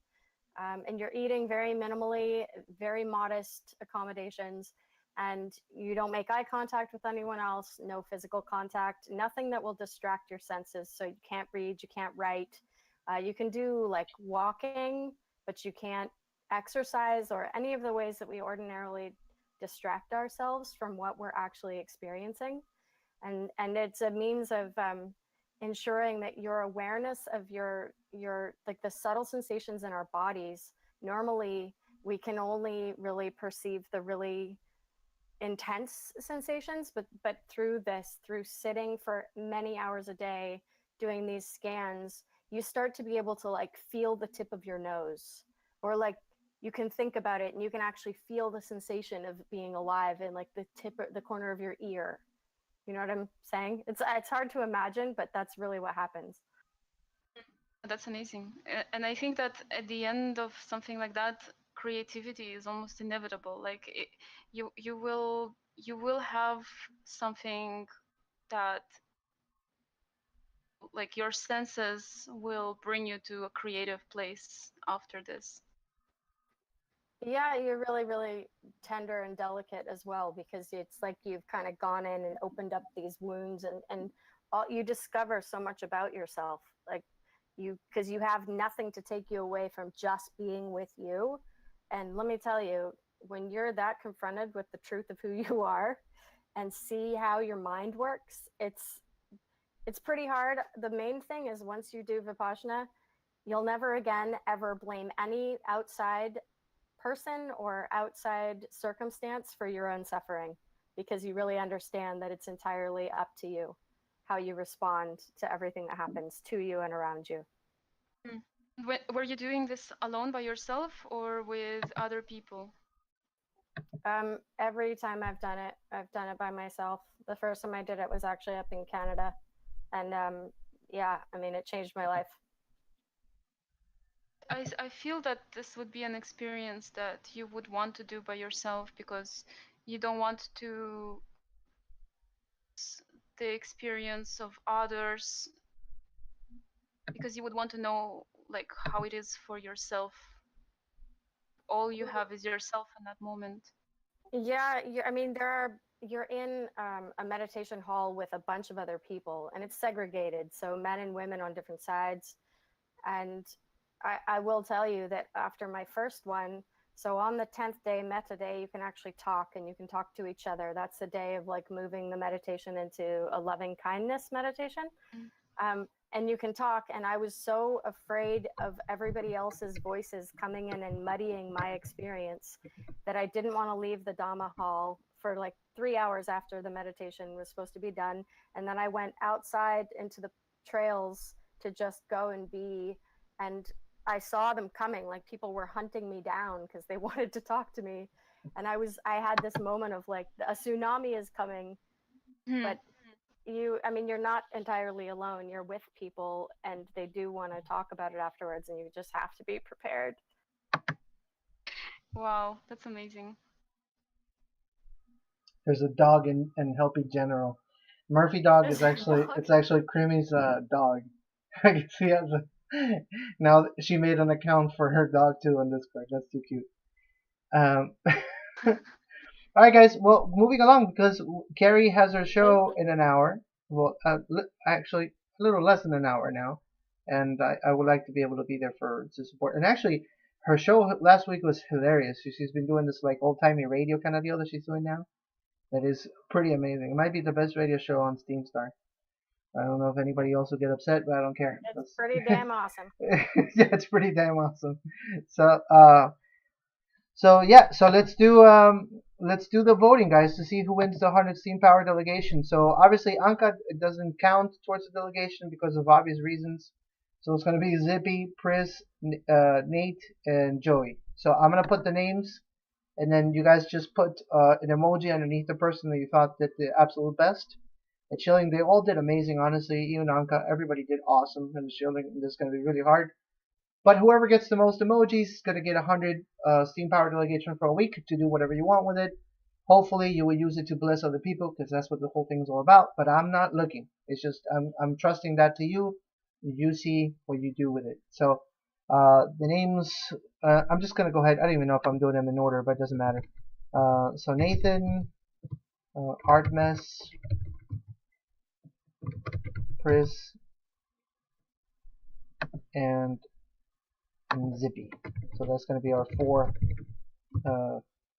And you're eating very minimally, very modest accommodations, and you don't make eye contact with anyone else, no physical contact, nothing that will distract your senses. So you can't read, you can't write. You can do like walking, but you can't exercise or any of the ways that we ordinarily distract ourselves from what we're actually experiencing. And it's a means of ensuring that your awareness of your like the subtle sensations in our bodies. Normally we can only really perceive the really intense sensations, but through sitting for many hours a day doing these scans, you start to be able to like feel the tip of your nose, or like you can think about it and you can actually feel the sensation of being alive in like the corner of your ear. You know what I'm saying? It's hard to imagine, but that's really what happens. That's amazing. And I think that at the end of something like that, creativity is almost inevitable. Like you will have something that like your senses will bring you to a creative place after this. Yeah, you're really, really tender and delicate as well, because it's like you've kind of gone in and opened up these wounds, and you discover so much about yourself, like because you have nothing to take you away from just being with you. And let me tell you, when you're that confronted with the truth of who you are and see how your mind works, it's pretty hard. The main thing is once you do Vipassana, you'll never again ever blame any outside person or outside circumstance for your own suffering, because you really understand that it's entirely up to you how you respond to everything that happens to you and around you. Were you doing this alone by yourself or with other people? Every time I've done it by myself. The first time I did it was actually up in Canada, and yeah, I mean, it changed my life. I feel that this would be an experience that you would want to do by yourself, because you don't want to the experience of others, because you would want to know like how it is for yourself. All you have is yourself in that moment. Yeah, I mean, you're in a meditation hall with a bunch of other people, and it's segregated, so men and women on different sides. And I will tell you that after my first one, so on the 10th day, metta day, you can actually talk and you can talk to each other. That's the day of like moving the meditation into a loving kindness meditation. And you can talk. And I was so afraid of everybody else's voices coming in and muddying my experience that I didn't want to leave the Dhamma hall for like 3 hours after the meditation was supposed to be done. And then I went outside into the trails to just go and be. And I saw them coming, like people were hunting me down because they wanted to talk to me. And I had this moment of like, a tsunami is coming, but I mean, you're not entirely alone. You're with people and they do want to talk about it afterwards, and you just have to be prepared. Wow, that's amazing. There's a dog in Helpie General. Murphy dog is actually it's actually Creamy's dog. I can see as now she made an account for her dog too on Discord. That's too cute. All right, guys. Well, moving along because Carrie has her show in an hour. Well, actually a little less than an hour now, and I would like to be able to be there to support. And actually, her show last week was hilarious. She's been doing this like old timey radio kind of deal that she's doing now. That is pretty amazing. It might be the best radio show on SteamStar. I don't know if anybody else will get upset, but I don't care. It's pretty damn awesome. Yeah, it's pretty damn awesome. So, so let's do the voting, guys, to see who wins the 100 Steam Power delegation. So obviously Anka doesn't count towards the delegation because of obvious reasons. So it's gonna be Zippy, Pris, Nate, and Joey. So I'm gonna put the names, and then you guys just put an emoji underneath the person that you thought did the absolute best. At Shilling, they all did amazing, honestly. Even Anka, everybody did awesome. And Shilling, this is going to be really hard. But whoever gets the most emojis is going to get 100 Steam Power delegation for a week to do whatever you want with it. Hopefully, you will use it to bless other people because that's what the whole thing is all about. But I'm not looking. It's just I'm trusting that to you. You see what you do with it. So the names, I'm just going to go ahead. I don't even know if I'm doing them in order, but it doesn't matter. So Nathan, Artmess, Pris, and Zippy. So that's going to be our 4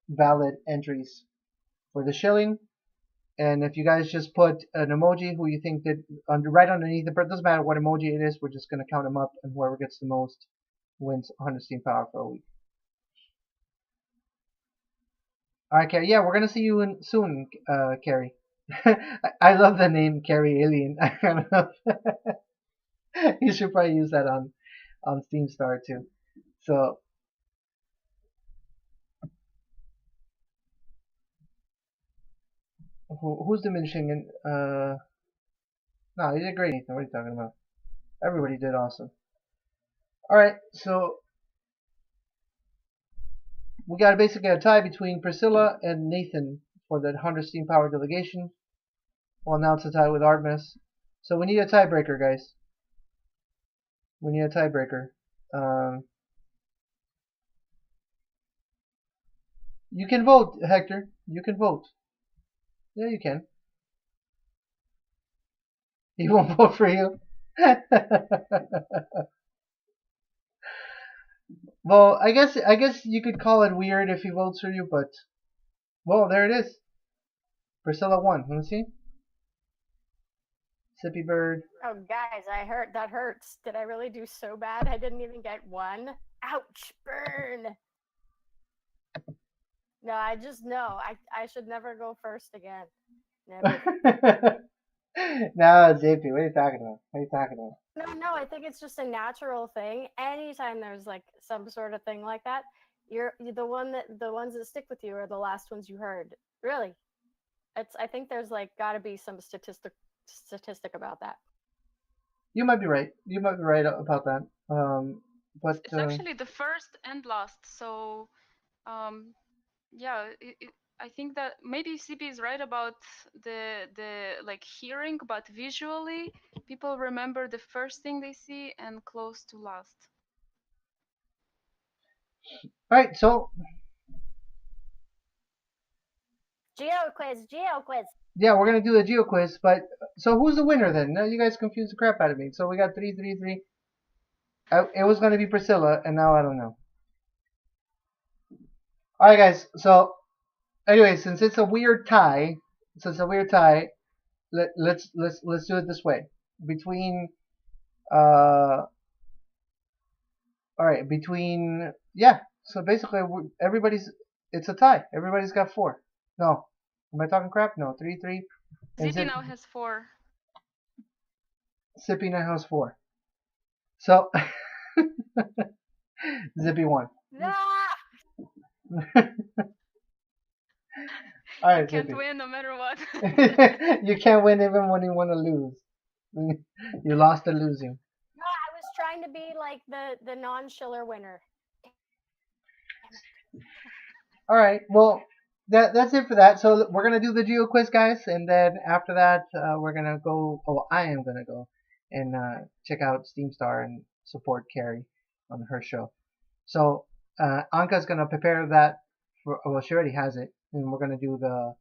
valid entries for the shilling. And if you guys just put an emoji who you think that right underneath it doesn't matter what emoji it is, we're just going to count them up, and whoever gets the most wins 100 Steam Power for a week. Alright, Carrie. Yeah, we're going to see you soon, Carrie. I love the name Carrie Alien. I don't know. You should probably use that on SteamStar too. So who's diminishing in no, you did great, Ethan. What are you talking about? Everybody did awesome. Alright, so we got basically a tie between Priscilla and Nathan for the 100 Steam Power delegation. Well, now it's a tie with Artemis. So we need a tiebreaker, guys. We need a tiebreaker. You can vote, Hector. You can vote. Yeah, you can. He won't vote for you. Well, I guess you could call it weird if he votes for you, but well, there it is. Priscilla won. Let me see. Sippy Bird. Oh, guys, I hurt. That hurts. Did I really do so bad? I didn't even get one. Ouch! Burn. No, I just know. I should never go first again. Never. No, Zippy. What are you talking about? What are you talking about? No, I think it's just a natural thing. Anytime there's like some sort of thing like that, you're the ones that stick with you are the last ones you heard. Really, I think there's like got to be some statistic about that. You might be right. You might be right about that. But It's actually the first and last. So, yeah, I think that maybe CP is right about the like hearing, but visually, people remember the first thing they see and close to last. all right, so Geo quiz. yeah, we're gonna do the geo quiz. But so who's the winner then? Now you guys confused the crap out of me. So we got 3-3-3. It was gonna be Priscilla, and now I don't know. All right, guys. So anyway, since it's a weird tie, let's do it this way. Between yeah. So basically, it's a tie. Everybody's got 4. No, am I talking crap? No, 3-3. Zippy now has 4. Sippy now has 4. So Zippy won. Ah! All right, You can't Zippy. win no matter what. You can't win even when you want to lose. You lost at losing. No, I was trying to be like the non-Schiller winner. All right, well that's it for that. So we're gonna do the geo quiz, guys, and then after that we're gonna go. Oh, I am gonna go and check out SteamStar and support Carrie on her show. So Anka's gonna prepare that for. Well, she already has it, and we're gonna do the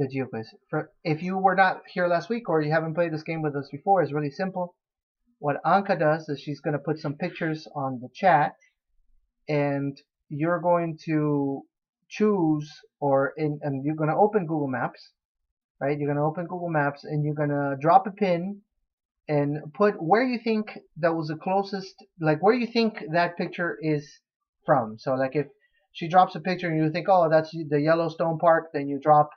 geo quiz. For if you were not here last week or you haven't played this game with us before, it's really simple. What Anka does is she's gonna put some pictures on the chat, and you're going to choose and you're going to open Google Maps, right? You're going to open Google Maps and you're going to drop a pin and put where you think that was the closest, like where you think that picture is from. So like if she drops a picture and you think, oh, that's the Yellowstone Park, then you drop,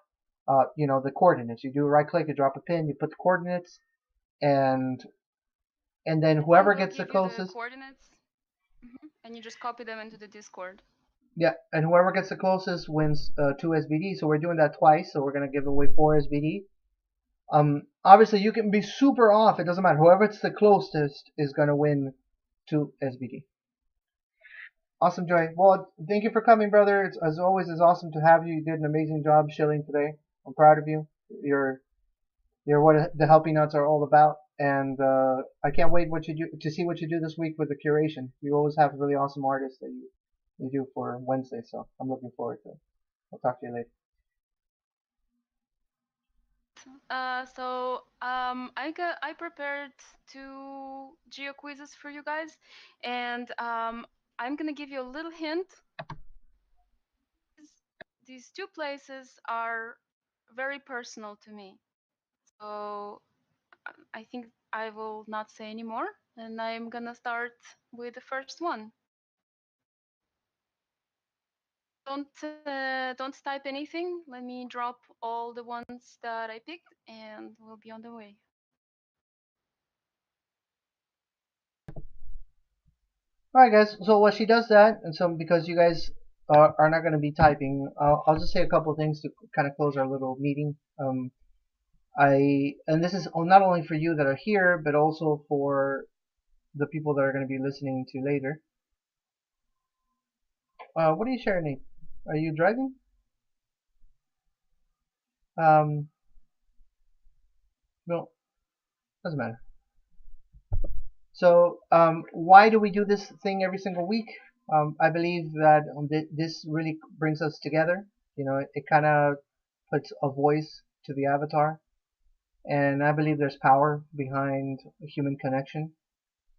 the coordinates. You do a right click, you drop a pin, you put the coordinates, and then whoever We'll gets the give you closest. the coordinates, and you just copy them into the Discord. Yeah, and whoever gets the closest wins 2 SBD. So we're doing that twice. So we're gonna give away 4 SBD. Obviously you can be super off. It doesn't matter. Whoever's the closest is gonna win 2 SBD. Awesome, Joy. Well, thank you for coming, brother. As always, it's awesome to have you. You did an amazing job shilling today. I'm proud of you. You're what the Helpinauts are all about, and I can't wait to see what you do this week with the curation. You always have really awesome artists that you do for Wednesday, so I'm looking forward to it. I'll talk to you later. I prepared 2 geo quizzes for you guys, and I'm gonna give you a little hint. These 2 places are very personal to me, so I think I will not say any more, and I'm gonna start with the first one. Don't type anything. Let me drop all the ones that I picked, and we'll be on the way. Alright guys, so while she does that, and so because you guys are not going to be typing, I'll just say a couple of things to kind of close our little meeting. And this is not only for you that are here, but also for the people that are going to be listening to later. What are you sharing, Nate? Are you driving? No, doesn't matter. So, why do we do this thing every single week? I believe that this really brings us together. You know, it kind of puts a voice to the avatar, And I believe there's power behind human connection,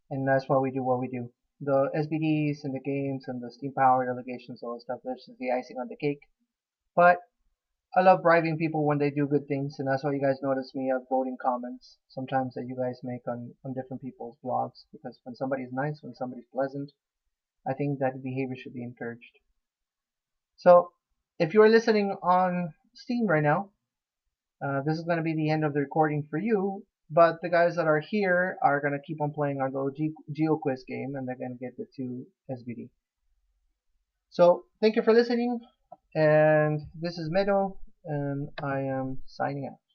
and that's why we do what we do. The SBDs and the games and the Steam Power delegations, all that stuff, that's just the icing on the cake. But I love bribing people when they do good things, and that's why you guys notice me voting comments sometimes that you guys make on different people's blogs, because when somebody's nice, when somebody's pleasant, I think that behavior should be encouraged. So, if you're listening on Steam right now, this is going to be the end of the recording for you, but the guys that are here are going to keep on playing our little Geo Quiz game, and they're going to get the 2 SBD. So, thank you for listening, and this is Meadow, and I am signing out.